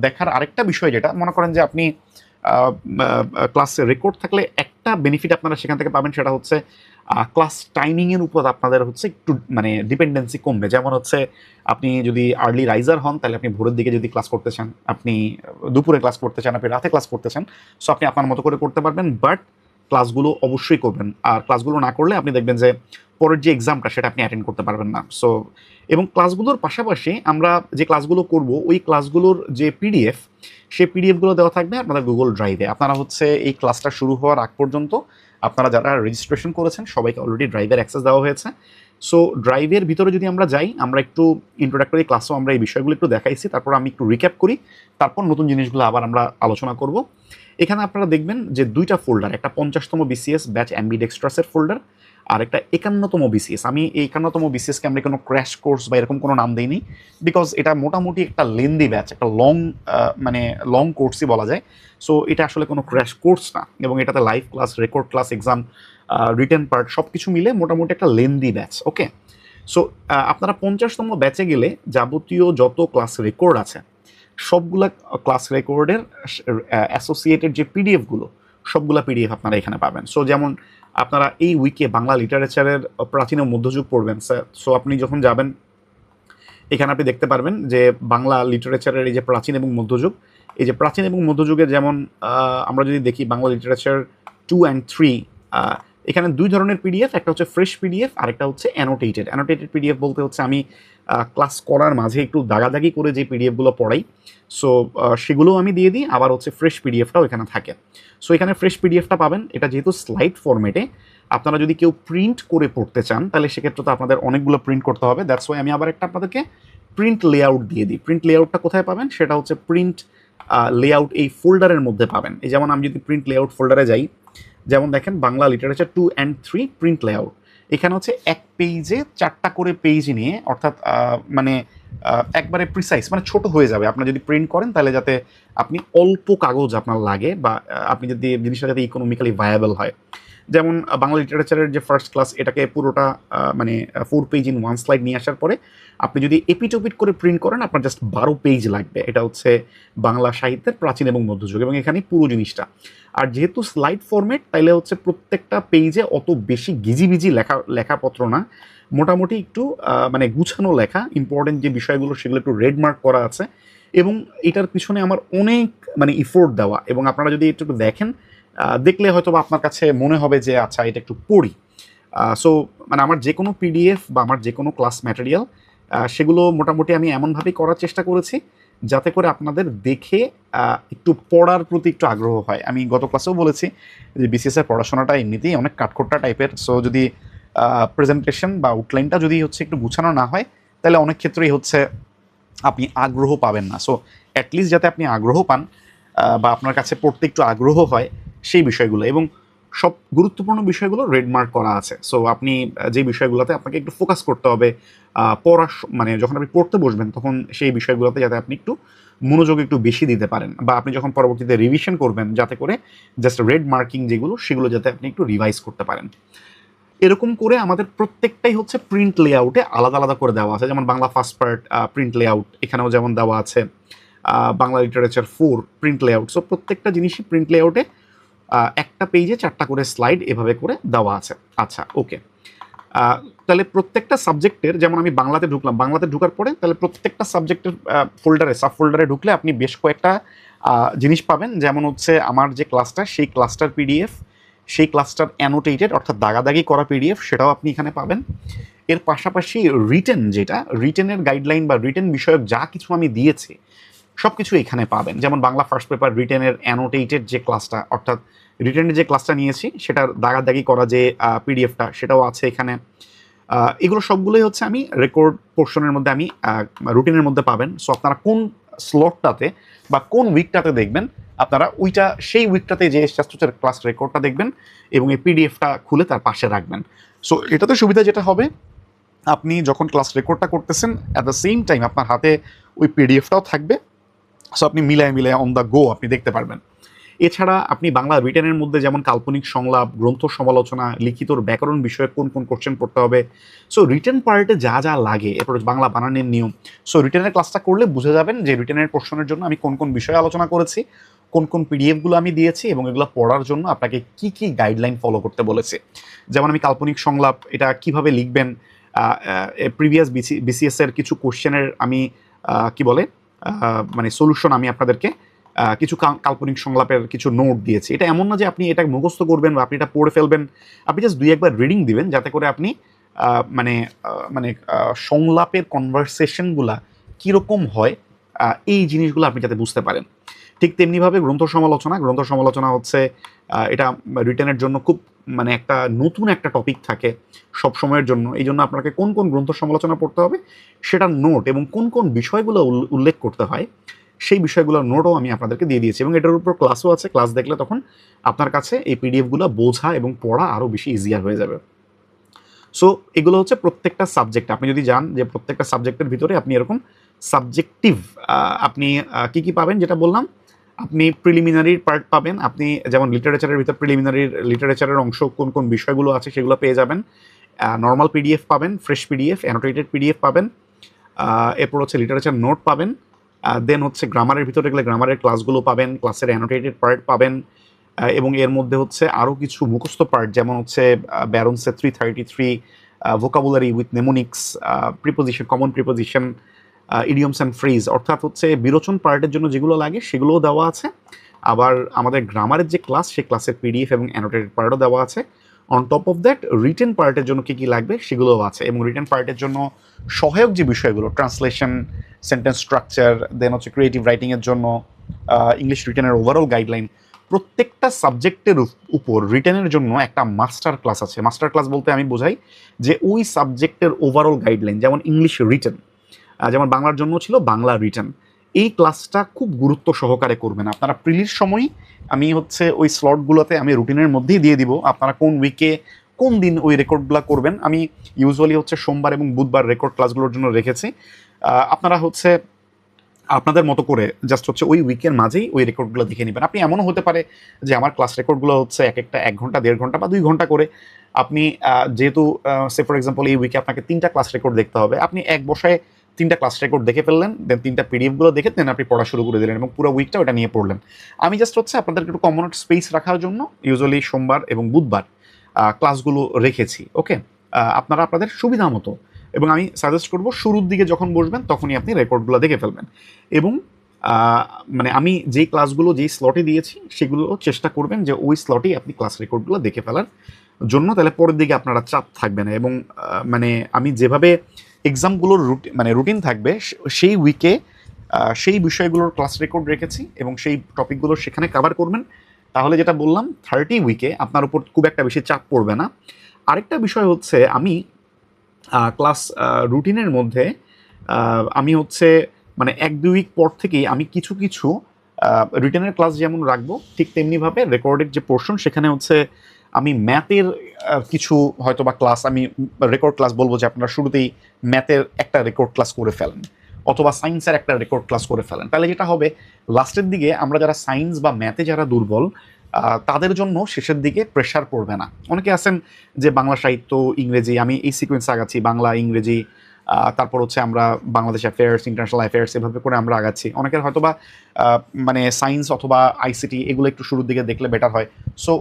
দেখার আরেকটা বিষয় যেটা মনে করেন যে আপনি ক্লাস রেকর্ড থাকলে একটা বেনিফিট আপনারা সেখান থেকে পাবেন, সেটা হচ্ছে ক্লাস টাইমিংয়ের উপর আপনাদের হচ্ছে একটু মানে ডিপেন্ডেন্সি কমবে। যেমন হচ্ছে আপনি যদি আর্লি রাইজার হন তাহলে আপনি ভোরের দিকে যদি ক্লাস করতে চান, আপনি দুপুরে ক্লাস করতে চান, আপনি রাতে ক্লাস করতে চান, সো আপনি আপনার মতো করে করতে পারবেন, বাট ক্লাসগুলো অবশ্যই করবেন। আর ক্লাসগুলো না করলে আপনি দেখবেন যে পরের যে এক্সামটা সেটা আপনি অ্যাটেন্ড করতে পারবেন না। সো এবং ক্লাসগুলোর পাশাপাশি আমরা যে ক্লাসগুলো করব ওই ক্লাসগুলোর যে পিডিএফ, সেই পিডিএফগুলো দেওয়া থাকবে আপনাদের গুগল ড্রাইভে। আপনারা হচ্ছে এই ক্লাসটা শুরু হওয়ার আগ পর্যন্ত আপনারা যারা রেজিস্ট্রেশন করেছেন সবাইকে অলরেডি ড্রাইভের অ্যাক্সেস দেওয়া হয়েছে। সো ড্রাইভের ভিতরে যদি আমরা যাই, আমরা একটু ইন্ট্রোডাক্টরি ক্লাসও আমরা এই বিষয়গুলো একটু দেখাইছি, তারপর আমি একটু রিক্যাপ করি, তারপর নতুন জিনিসগুলো আবার আমরা আলোচনা করব। এখানে আপনারা দেখবেন যে দুইটা ফোল্ডার, একটা 50তম বিসিএস ব্যাচ অ্যাম্বিডেক্সট্রাসের ফোল্ডার আর একটা 51তম বিসিএস। আমি এই 51তম বিসিএসকে আমরা কোনো ক্র্যাশ কোর্স বা এরকম কোনো নাম দিইনি, বিকজ এটা মোটামুটি একটা লেন্দি ব্যাচ, একটা মানে লং কোর্সই বলা যায়। সো এটা আসলে কোনো ক্র্যাশ কোর্স না এবং এটাতে live class, record class, exam, written part সব কিছু মিলে মোটামুটি একটা লেন্দি ব্যাচ। ওকে, সো আপনারা 50তম ব্যাচে গেলে যাবতীয় যত ক্লাস রেকর্ড আছে সবগুলা ক্লাস রেকর্ডের অ্যাসোসিয়েটেড যে পিডিএফগুলো সবগুলা পিডিএফ আপনারা এখানে পাবেন। সো যেমন আপনারা এই উইকে বাংলা লিটারেচারের প্রাচীন ও মধ্যযুগ পড়বেন স্যার, সো আপনি যখন যাবেন এখানে আপনি দেখতে পারবেন যে বাংলা লিটারেচারের এই যে প্রাচীন এবং মধ্যযুগ, এই যে প্রাচীন এবং মধ্যযুগের যেমন আমরা যদি দেখি বাংলা লিটারেচার 2 and 3, এখানে দুই ধরনের পিডিএফ, একটা হচ্ছে ফ্রেশ পিডিএফ আর একটা হচ্ছে অ্যানোটেটেড পিডিএফ বলতে হচ্ছে আমি ক্লাস করার মাঝে একটু দাগাদাগি করে যে পিডিএফগুলো পড়াই, সো সেগুলোও আমি দিয়ে দিই, আবার হচ্ছে ফ্রেশ পিডিএফটাও এখানে থাকে। সো এখানে ফ্রেশ পিডিএফটা পাবেন, এটা যেহেতু স্লাইড ফরম্যাটে আপনারা যদি কেউ প্রিন্ট করে পড়তে চান তাহলে সেক্ষেত্রে তো আপনাদের অনেকগুলো প্রিন্ট করতে হবে। দ্যাটস ওয়াই আমি আবার একটা আপনাদেরকে প্রিন্ট লেআউট দিয়ে দিই। প্রিন্ট লেআউটটা কোথায় পাবেন? সেটা হচ্ছে প্রিন্ট লেআউট এই ফোল্ডারের মধ্যে পাবেন। এই যেমন আমি যদি প্রিন্ট লেআউট ফোল্ডারে যাই, যেমন দেখেন Bangla literature 2 and 3 print layout, এখানে হচ্ছে এক পেজে 4টা করে পেজ নিয়ে, অর্থাৎ মানে একবারে প্রিসাইজ, মানে ছোট হয়ে যাবে আপনার যদি প্রিন্ট করেন, তাহলে যাতে আপনি অল্প কাগজ আপনার লাগে বা আপনি যদি জিনিসটা যাতে ইকোনমিক্যালি ভায়াবল হয়। যেমন বাংলা লিটারেচারের যে ফার্স্ট ক্লাস, এটাকে পুরোটা মানে 4 পেজ ইন 1 স্লাইড নিয়ে আসার পরে আপনি যদি এপিটোপিট করে প্রিন্ট করেন আপনার জাস্ট 12 পেজ লাগবে। এটা হচ্ছে বাংলা সাহিত্যের প্রাচীন এবং মধ্যযুগ, এবং এখানে পুরো জিনিসটা। আর যেহেতু স্লাইড ফরম্যাট, তাইলে হচ্ছে প্রত্যেকটা পেজে অত বেশি গিজিবিজি লেখাপত্র না, মোটামুটি একটু মানে গুছানো লেখা, ইম্পর্টেন্ট যে বিষয়গুলো সেগুলো একটু রেড মার্ক করা আছে, এবং এটার পিছনে আমার অনেক মানে ইফোর্ট দেওয়া। এবং আপনারা যদি একটু দেখেন, দেখলে হয়তো বা আপনার কাছে মনে হবে যে আচ্ছা এটা একটু পড়ি। সো মানে আমার যে কোনো পিডিএফ বা আমার যে কোনো ক্লাস ম্যাটেরিয়াল, সেগুলো মোটামুটি আমি এমনভাবেই করার চেষ্টা করেছি যাতে করে আপনাদের দেখে একটু পড়ার প্রতি একটু আগ্রহ হয়। আমি গত ক্লাসেও বলেছি যে বিসিএসের পড়াশোনাটা এমনিতেই অনেক কাঠখোট্টা টাইপের। সো যদি প্রেজেন্টেশন বা আউটলাইনটা যদি হচ্ছে একটু গুছানো না হয়, তাহলে অনেক ক্ষেত্রেই হচ্ছে আপনি আগ্রহ পাবেন না। সো অ্যাটলিস্ট যাতে আপনি আগ্রহ পান বা আপনার কাছে পড়তে একটু আগ্রহ হয় সেই বিষয়গুলো, এবং সব গুরুত্বপূর্ণ বিষয়গুলো রেড মার্ক করা আছে। সো আপনি যে বিষয়গুলোতে আপনাকে একটু ফোকাস করতে হবে মানে যখন আপনি পড়তে বসবেন, তখন সেই বিষয়গুলোতে যাতে আপনি একটু মনোযোগ একটু বেশি দিতে পারেন, বা আপনি যখন পরবর্তীতে রিভিশন করবেন, যাতে করে জাস্ট রেড মার্কিং যেগুলো সেগুলো যাতে আপনি একটু রিভাইজ করতে পারেন। এরকম করে আমাদের প্রত্যেকটাই হচ্ছে প্রিন্ট লেআউটে আলাদা আলাদা করে দেওয়া আছে। যেমন Bangla first part print layout এখানেও যেমন দেওয়া আছে, Bangla literature 4 print layout. So প্রত্যেকটা জিনিসই প্রিন্ট লেআউটে একটা পেজে 4টা করে স্লাইড এভাবে করে দেওয়া আছে। আচ্ছা, ওকে। তাহলে প্রত্যেকটা সাবজেক্টের, যেমন আমি বাংলাতে ঢুকলাম, বাংলাতে ঢুকার পরে তাহলে প্রত্যেকটা সাবজেক্টের ফোল্ডারে, সাব ফোল্ডারে ঢুকলে আপনি বেশ কয়েকটা জিনিস পাবেন। যেমন হচ্ছে আমার যে ক্লাসটা, সেই ক্লাসটার পিডিএফ, সেই ক্লাসটার অ্যানোটেটেড অর্থাৎ দাগাদাগি করা পিডিএফ, সেটাও আপনি এখানে পাবেন। এর পাশাপাশি রিটেন, যেটা রিটেনের গাইডলাইন বা রিটেন বিষয়ক যা কিছু আমি দিয়েছি সব কিছু এখানে পাবেন। যেমন বাংলা ফার্স্ট পেপার রিটেনের অ্যানোটেটেড যে ক্লাসটা, অর্থাৎ রিটেনের যে ক্লাসটা নিয়েছি সেটার দাগাদাগি করা যে পিডিএফটা, সেটাও আছে এখানে। এগুলো সবগুলোই হচ্ছে আমি রেকর্ড পোর্শনের মধ্যে আমি রুটিনের মধ্যে পাবেন। সো আপনারা কোন স্লটটাতে বা কোন উইকটাতে দেখবেন, আপনারা ওইটা সেই উইকটাতে যে শাস্ত্রচার ক্লাস রেকর্ডটা দেখবেন এবং এই পিডিএফটা খুলে তার পাশে রাখবেন। সো এটাতে সুবিধা যেটা হবে, আপনি যখন ক্লাস রেকর্ডটা করতেছেন অ্যাট দ্য সেম টাইম আপনার হাতে ওই পিডিএফটাও থাকবে। সো আপনি মিলায় মিলায় অন দ্য গো আপনি দেখতে পারবেন। এছাড়া আপনি বাংলা রিটেনের মধ্যে যেমন কাল্পনিক সংলাপ, গ্রন্থ সমালোচনা, লিখিতর ব্যাকরণ বিষয়ে কোন কোন কোশ্চেন পড়তে হবে, সো রিটেন পার্টে যা যা লাগে, এরপর বাংলা বানানের নিয়ম, সো রিটেনের ক্লাসটা করলে বুঝে যাবেন যে রিটেনের কোশ্চেনের জন্য আমি কোন কোন বিষয়ে আলোচনা করেছি, কোন কোন পিডিএফগুলো আমি দিয়েছি, এবং এগুলো পড়ার জন্য আপনাকে কি কি গাইডলাইন ফলো করতে বলেছি। যেমন আমি কাল্পনিক সংলাপ এটা কিভাবে লিখবেন, প্রিভিয়াস বিসিএস এর কিছু কোশ্চেনের আমি কি বলে মানে সলিউশন আমি আপনাদেরকে কিছু কাল্পনিক সংলাপের কিছু নোট দিয়েছি। এটা এমন না যে আপনি এটা মুখস্থ করবেন বা আপনি এটা পড়ে ফেলবেন, আপনি জাস্ট 2-1বার রিডিং দিবেন যাতে করে আপনি মানে মানে সংলাপের কনভারসেশনগুলা কীরকম হয় এই জিনিসগুলো আপনি যাতে বুঝতে পারেন। ঠিক তেমনিভাবে গ্রন্থ সমালোচনা হচ্ছে এটা রিটেনের জন্য খুব মানে একটা নতুন একটা টপিক থাকে সব সময়ের জন্য। এই জন্য আপনাকে কোন কোন গ্রন্থ সমালোচনা পড়তে হবে সেটার নোট এবং কোন কোন বিষয়গুলো উল্লেখ করতে হয় সেই বিষয়গুলোর নোটও আমি আপনাদেরকে দিয়ে দিয়েছি, এবং এটার উপর ক্লাসও আছে। ক্লাস দেখলে তখন আপনার কাছে এই পিডিএফগুলো বোঝা এবং পড়া আরও বেশি ইজিয়ার হয়ে যাবে। সো এগুলো হচ্ছে প্রত্যেকটা সাবজেক্ট। আপনি যদি যান যে প্রত্যেকটা সাবজেক্টের ভিতরে আপনি এরকম সাবজেক্টিভ আপনি কী কী পাবেন, যেটা বললাম, আপনি প্রিলিমিনারির পার্ট পাবেন। আপনি যেমন লিটারেচারের ভিতর লিটারেচারের অংশ কোন কোন বিষয়গুলো আছে সেগুলো পেয়ে যাবেন। নর্মাল পিডিএফ পাবেন, ফ্রেশ পিডিএফ, অ্যানোটেটেড পিডিএফ পাবেন। এরপর হচ্ছে লিটারেচার নোট পাবেন। দেন হচ্ছে গ্রামারের ভিতরে গেলে গ্রামারের ক্লাসগুলো পাবেন, ক্লাসের অ্যানোটেটেড পার্ট পাবেন, এবং এর মধ্যে হচ্ছে আরও কিছু মুখস্থ পার্ট, যেমন হচ্ছে ব্যারনসের 333, vocabulary with mnemonics, preposition, common preposition, idioms and phrase, অর্থাৎ হচ্ছে বিরোচন পার্টের জন্য যেগুলো লাগে সেগুলোও দেওয়া আছে। আবার আমাদের গ্রামারের যে ক্লাস, সেই ক্লাসের পিডিএফ এবং অ্যানোটেটেড পার্টও দেওয়া আছে। On top of that written পার্টের জন্য কী কী লাগবে সেগুলোও আছে, এবং রিটেন পার্টের জন্য সহায়ক যে বিষয়গুলো, ট্রান্সলেশন, সেন্টেন্স স্ট্রাকচার, দেন হচ্ছে ক্রিয়েটিভ রাইটিংয়ের জন্য ইংলিশ রিটেনের ওভারঅল গাইডলাইন, প্রত্যেকটা সাবজেক্টের উপর রিটেনের জন্য একটা মাস্টার ক্লাস আছে। মাস্টার ক্লাস বলতে আমি বোঝাই যে ওই সাবজেক্টের ওভারঅল গাইডলাইন, যেমন ইংলিশ রিটেন, যেমন বাংলার জন্য ছিল বাংলা রিটেন, এই ক্লাসটা খুব গুরুত্ব সহকারে করবেন আপনারা। প্রিলির সময় আমি হচ্ছে ওই স্লটগুলোতে আমি রুটিনের মধ্যেই দিয়ে দিব আপনারা কোন উইকে কোন দিন ওই রেকর্ডগুলো করবেন। আমি ইউজুয়ালি হচ্ছে সোমবার এবং বুধবার রেকর্ড ক্লাসগুলোর জন্য রেখেছি। আপনারা হচ্ছে আপনাদের মতো করে জাস্ট হচ্ছে ওই উইকের মাঝেই ওই রেকর্ডগুলো দেখে নেবেন। আপনি এমনও হতে পারে যে আমার ক্লাস রেকর্ডগুলো হচ্ছে এক একটা 1 ঘন্টা 1.5 ঘন্টা বা 2 ঘন্টা করে। আপনি যেহেতু সে ফর এক্সাম্পল এই উইকে আপনাকে 3টা ক্লাস রেকর্ড দেখতে হবে, আপনি এক বসায় 3টা ক্লাস রেকর্ড দেখে ফেললেন, দেন 3টা পিডিএফগুলো দেখে দেন আপনি পড়া শুরু করে দিলেন এবং পুরো উইকটা ওটা নিয়ে পড়লেন। আমি জাস্ট হচ্ছে আপনাদেরকে একটু কমন স্পেস রাখার জন্য ইউজুয়ালি সোমবার এবং বুধবার ক্লাসগুলো রেখেছি। ওকে, আপনারা আপনাদের সুবিধা মতো, এবং আমি সাজেস্ট করব শুরুর দিকে যখন বসবেন তখনই আপনি রেকর্ডগুলো দেখে ফেলবেন। এবং মানে আমি যেই ক্লাসগুলো যেই স্লটে দিয়েছি সেগুলো চেষ্টা করবেন যে ওই স্লটেই আপনি ক্লাস রেকর্ডগুলো দেখে ফেলার জন্য, তাহলে পরের দিকে আপনারা চাপ থাকবে না। এবং মানে আমি যেভাবে এক্সামগুলোর রুটিন থাকবে সেই উইকে সেই বিষয়গুলোর ক্লাস রেকর্ড রেখেছি এবং সেই টপিকগুলো সেখানে কভার করবেন, তাহলে যেটা বললাম 30 উইকে আপনার উপর খুব একটা বেশি চাপ পড়বে না। আরেকটা বিষয় হচ্ছে আমি ক্লাস রুটিনের মধ্যে আমি হচ্ছে মানে 1-2 উইক পর থেকেই আমি কিছু কিছু রিটেনের ক্লাস যেমন রাখবো, ঠিক তেমনিভাবে রেকর্ডের যে পোর্শন সেখানে হচ্ছে আমি ম্যাথের কিছু হয়তো বা ক্লাস আমি রেকর্ড ক্লাস বলবো যে আপনারা শুরুতেই ম্যাথের একটা রেকর্ড ক্লাস করে ফেলেন, অথবা সায়েন্সের একটা রেকর্ড ক্লাস করে ফেলেন। তাহলে যেটা হবে লাস্টের দিকে আমরা যারা সায়েন্স বা ম্যাথে যারা দুর্বল তাদের জন্য শেষের দিকে প্রেশার পড়বে না। অনেকে আছেন যে বাংলা সাহিত্য, ইংরেজি, আমি এই সিকোয়েন্স আগাচ্ছি, বাংলা ইংরেজি, তারপর হচ্ছে আমরা বাংলাদেশ অ্যাফেয়ার্স, ইন্টারন্যাশনাল অ্যাফেয়ার্স, এভাবে করে আমরা আগাচ্ছি। অনেকের হয়তো বা মানে সায়েন্স অথবা আইসিটি এগুলো একটু শুরুর দিকে দেখলে বেটার হয়। সো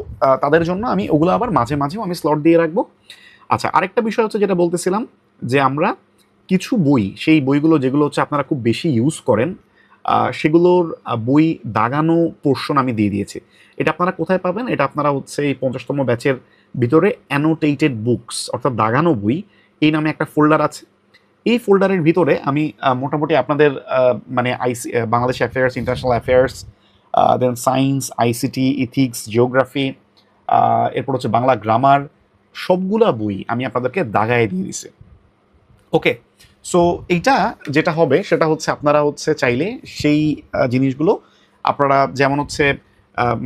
তাদের জন্য আমি ওগুলো আবার মাঝে মাঝেও আমি স্লট দিয়ে রাখবো। আচ্ছা, আরেকটা বিষয় হচ্ছে যেটা বলতেছিলাম যে আমরা কিছু বই, সেই বইগুলো যেগুলো হচ্ছে আপনারা খুব বেশি ইউজ করেন সেগুলোর বই দাগানো পোর্শন আমি দিয়ে দিয়েছি। এটা আপনারা কোথায় পাবেন? এটা আপনারা হচ্ছে এই 50তম ব্যাচের ভিতরে অ্যানোটেটেড বুকস অর্থাৎ দাগানো বই এই নামে একটা ফোল্ডার আছে। এই ফোল্ডারের ভিতরে আমি মোটামুটি আপনাদের মানে বাংলাদেশ অ্যাফেয়ার্স, ইন্টারন্যাশনাল অ্যাফেয়ার্স, দেন সায়েন্স, আইসিটি, ইথিক্স, জিওগ্রাফি, এরপর হচ্ছে বাংলা গ্রামার, সবগুলা বই আমি আপনাদেরকে দাগায় দিয়ে দিছি। ওকে, সো এইটা যেটা হবে সেটা হচ্ছে আপনারা হচ্ছে চাইলে সেই জিনিসগুলো আপনারা যেমন হচ্ছে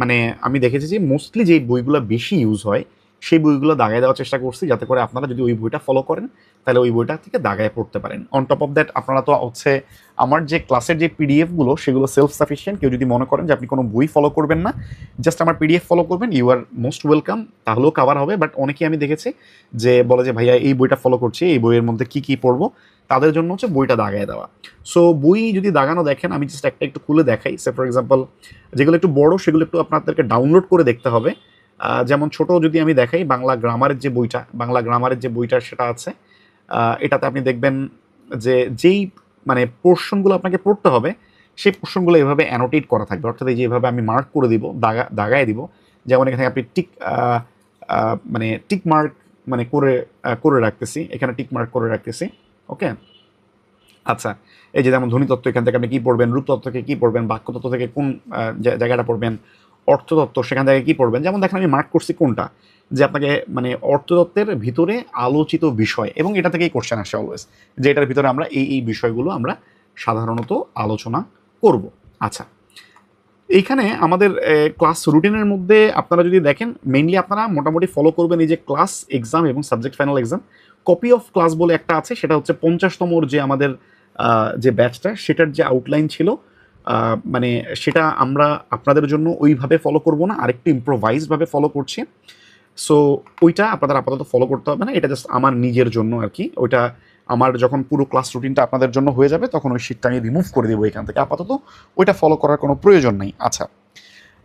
মানে আমি দেখেছি যে মোস্টলি যে বইগুলো বেশি ইউজ হয় সেই বইগুলো দাগায় দেওয়ার চেষ্টা করছি, যাতে করে আপনারা যদি ওই বইটা ফলো করেন তাহলে ওই বইটা থেকে দাগায় পড়তে পারেন। অন টপ অফ দ্যাট আপনারা তো হচ্ছে আমার যে ক্লাসের যে পিডিএফগুলো সেগুলো সেলফ সাফিসিয়েন্ট। কেউ যদি মনে করেন যে আপনি কোনো বই ফলো করবেন না, জাস্ট আমার পিডিএফ ফলো করবেন, ইউ আর মোস্ট ওয়েলকাম, তাহলেও কাভার হবে। বাট অনেকেই আমি দেখেছি যে বলে যে ভাইয়া এই বইটা ফলো করছি, এই বইয়ের মধ্যে কী কী পড়বো, তাদের জন্য হচ্ছে বইটা দাগায় দেওয়া। সো বই যদি দাগানো দেখেন, আমি জাস্ট একটা একটু খুলে দেখাই। সে ফর এক্সাম্পল যেগুলো একটু বড় সেগুলো একটু আপনাদেরকে ডাউনলোড করে দেখতে হবে। যেমন ছোট যদি আমি দেখাই, বাংলা গ্রামারের যে বইটা সেটা আছে, এটাতে আপনি দেখবেন যে যেই মানে পোর্শনগুলো আপনাকে পড়তে হবে সেই পোর্শনগুলো এভাবে অ্যানোটেট করা থাকবে, অর্থাৎ এই যে এভাবে আমি মার্ক করে দিব, দাগায় দিব। যেমন এখানে আপনি মানে টিক মার্ক মানে করে রাখতেছি, এখানে টিক মার্ক করে রাখতেছি। ওকে, আচ্ছা, এই যে যেমন ধ্বনিতত্ত্ব, এখান থেকে আপনি কী পড়বেন, রূপতত্ত্ব থেকে কী পড়বেন, বাক্যতত্ত্ব থেকে কোন জায়গাটা পড়বেন, অর্থতত্ত্ব সেখান থেকে কী পড়বেন। যেমন দেখেন আমি মার্ক করছি কোনটা, যে আপনাকে মানে অর্থতত্ত্বের ভিতরে আলোচিত বিষয়, এবং এটা থেকেই কোশ্চেন আসে অলওয়েজ, যে এটার ভিতরে আমরা এই বিষয়গুলো আমরা সাধারণত আলোচনা করব। আচ্ছা, এইখানে আমাদের ক্লাস রুটিনের মধ্যে আপনারা যদি দেখেন মেইনলি আপনারা মোটামুটি ফলো করবেন এই যে ক্লাস, এক্সাম এবং subject final exam. Copy of class বলে একটা আছে, সেটা হচ্ছে 50তমর যে আমাদের যে ব্যাচটা সেটার যে আউটলাইন ছিল, মানে সেটা আমরা আপনাদের জন্য ওইভাবে ফলো করব না, আরেকটু ইম্প্রোভাইজভাবে ফলো করছি। সো ওইটা আপনাদের আপাতত ফলো করতে হবে না, এটা জাস্ট আমার নিজের জন্য আর কি। ওইটা আমার যখন পুরো ক্লাস রুটিনটা আপনাদের জন্য হয়ে যাবে তখন ওই শিটটা আমি রিমুভ করে দেবো এখান থেকে, আপাতত ওইটা ফলো করার কোনো প্রয়োজন নেই। আচ্ছা,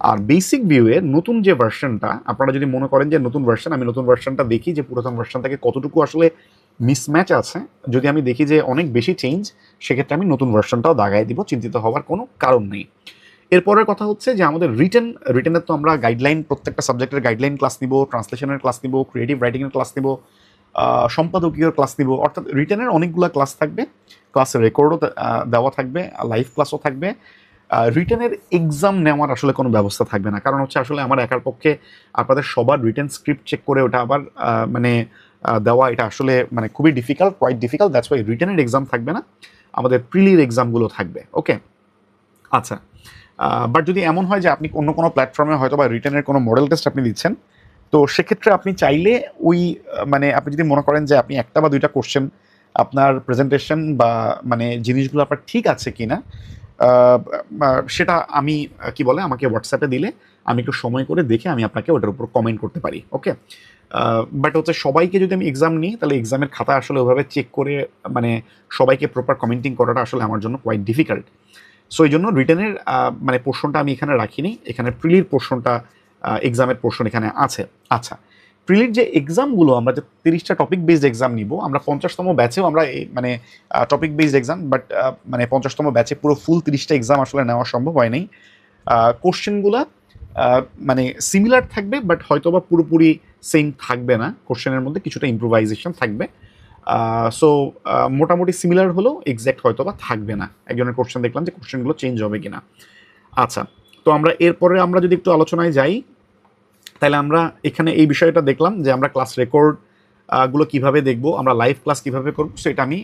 আর বেসিক ভিউয়ের নতুন যে ভার্সনটা, আপনারা যদি মনে করেন যে নতুন ভার্সন, আমি নতুন ভার্সনটা দেখি যে পুরাতন ভার্সন থেকে কতটুকু আসলে মিসম্যাচ আছে, যদি আমি দেখি যে অনেক বেশি চেঞ্জ, সেক্ষেত্রে আমি নতুন ভার্সনটাও দাগায় দিব, চিন্তিত হওয়ার কোনো কারণ নেই। এরপরের কথা হচ্ছে যে আমাদের রিটেনের তো আমরা গাইডলাইন, প্রত্যেকটা সাবজেক্টের গাইডলাইন ক্লাস নিব, ট্রান্সলেশনের ক্লাস নিব, ক্রিয়েটিভ রাইটিংয়ের ক্লাস নিব, সম্পাদকীয় ক্লাস নিব, অর্থাৎ রিটেনের অনেকগুলো ক্লাস থাকবে, ক্লাসের রেকর্ডও দেওয়া থাকবে, লাইভ ক্লাসও থাকবে, রিটেনের এক্সাম নেওয়ার আসলে কোনো ব্যবস্থা থাকবে না, কারণ হচ্ছে আসলে আমার একার পক্ষে আপনাদের সবার রিটেন স্ক্রিপ্ট চেক করে ওটা আবার মানে দেওয়া এটা আসলে মানে খুবই difficult, quite difficult. That's why রিটেনের এক্সাম থাকবে না, আমাদের প্রিলির এক্সামগুলো থাকবে। ওকে, আচ্ছা। বাট যদি এমন হয় যে আপনি অন্য কোনো প্ল্যাটফর্মে হয়তো বা রিটেনের কোনো মডেল টেস্ট আপনি দিচ্ছেন, তো সেক্ষেত্রে আপনি চাইলে ওই মানে আপনি যদি মনে করেন যে আপনি একটা বা দুইটা কোশ্চেন আপনার প্রেজেন্টেশন বা মানে জিনিসগুলো আপনার ঠিক আছে কি না, সেটা আমি কি বলে আমাকে হোয়াটসঅ্যাপে দিলে আমি একটু সময় করে দেখে আমি আপনাকে ওটার উপর কমেন্ট করতে পারি। ওকে, বাট হচ্ছে সবাইকে যদি আমি এক্সাম নিই তাহলে এক্সামের খাতা আসলে ওইভাবে চেক করে মানে সবাইকে প্রপার কমেন্টিং করাটা আসলে আমার জন্য কোয়াইট ডিফিকাল্ট। সো এই জন্য রিটেনের মানে পোর্শনটা আমি এখানে রাখিনি, এখানে প্রিলির পোর্শনটা এক্সামের পোর্শন এখানে আছে। আচ্ছা, প্রিলির যে এক্সামগুলো আমরা যে 30টা টপিক বেসড এক্সাম নিব, আমরা 50তম ব্যাচেও আমরা মানে টপিক বেসড এক্সাম, বাট মানে 50তম ব্যাচে পুরো ফুল 30টা এক্সাম আসলে নেওয়া সম্ভব হয় নাই। কোশ্চেনগুলো মানে সিমিলার থাকবে, বাট হয়তো বা পুরোপুরি সেম থাকবে না, কোশ্চেনের মধ্যে কিছুটা ইম্প্রোভাইজেশন থাকবে। সো মোটামুটি সিমিলার হলেও এক্স্যাক্ট হয়তো বা থাকবে না। একজনের কোশ্চেন দেখলাম যে কোশ্চেনগুলো চেঞ্জ হবে কিনা। আচ্ছা, তো আমরা এরপরে আমরা যদি একটু আলোচনায় যাই, তাহলে আমরা এখানে এই বিষয়টা দেখলাম যে আমরা ক্লাস রেকর্ড গুলো কিভাবে দেখব, আমরা লাইভ ক্লাস কিভাবে করব, সেটা আমি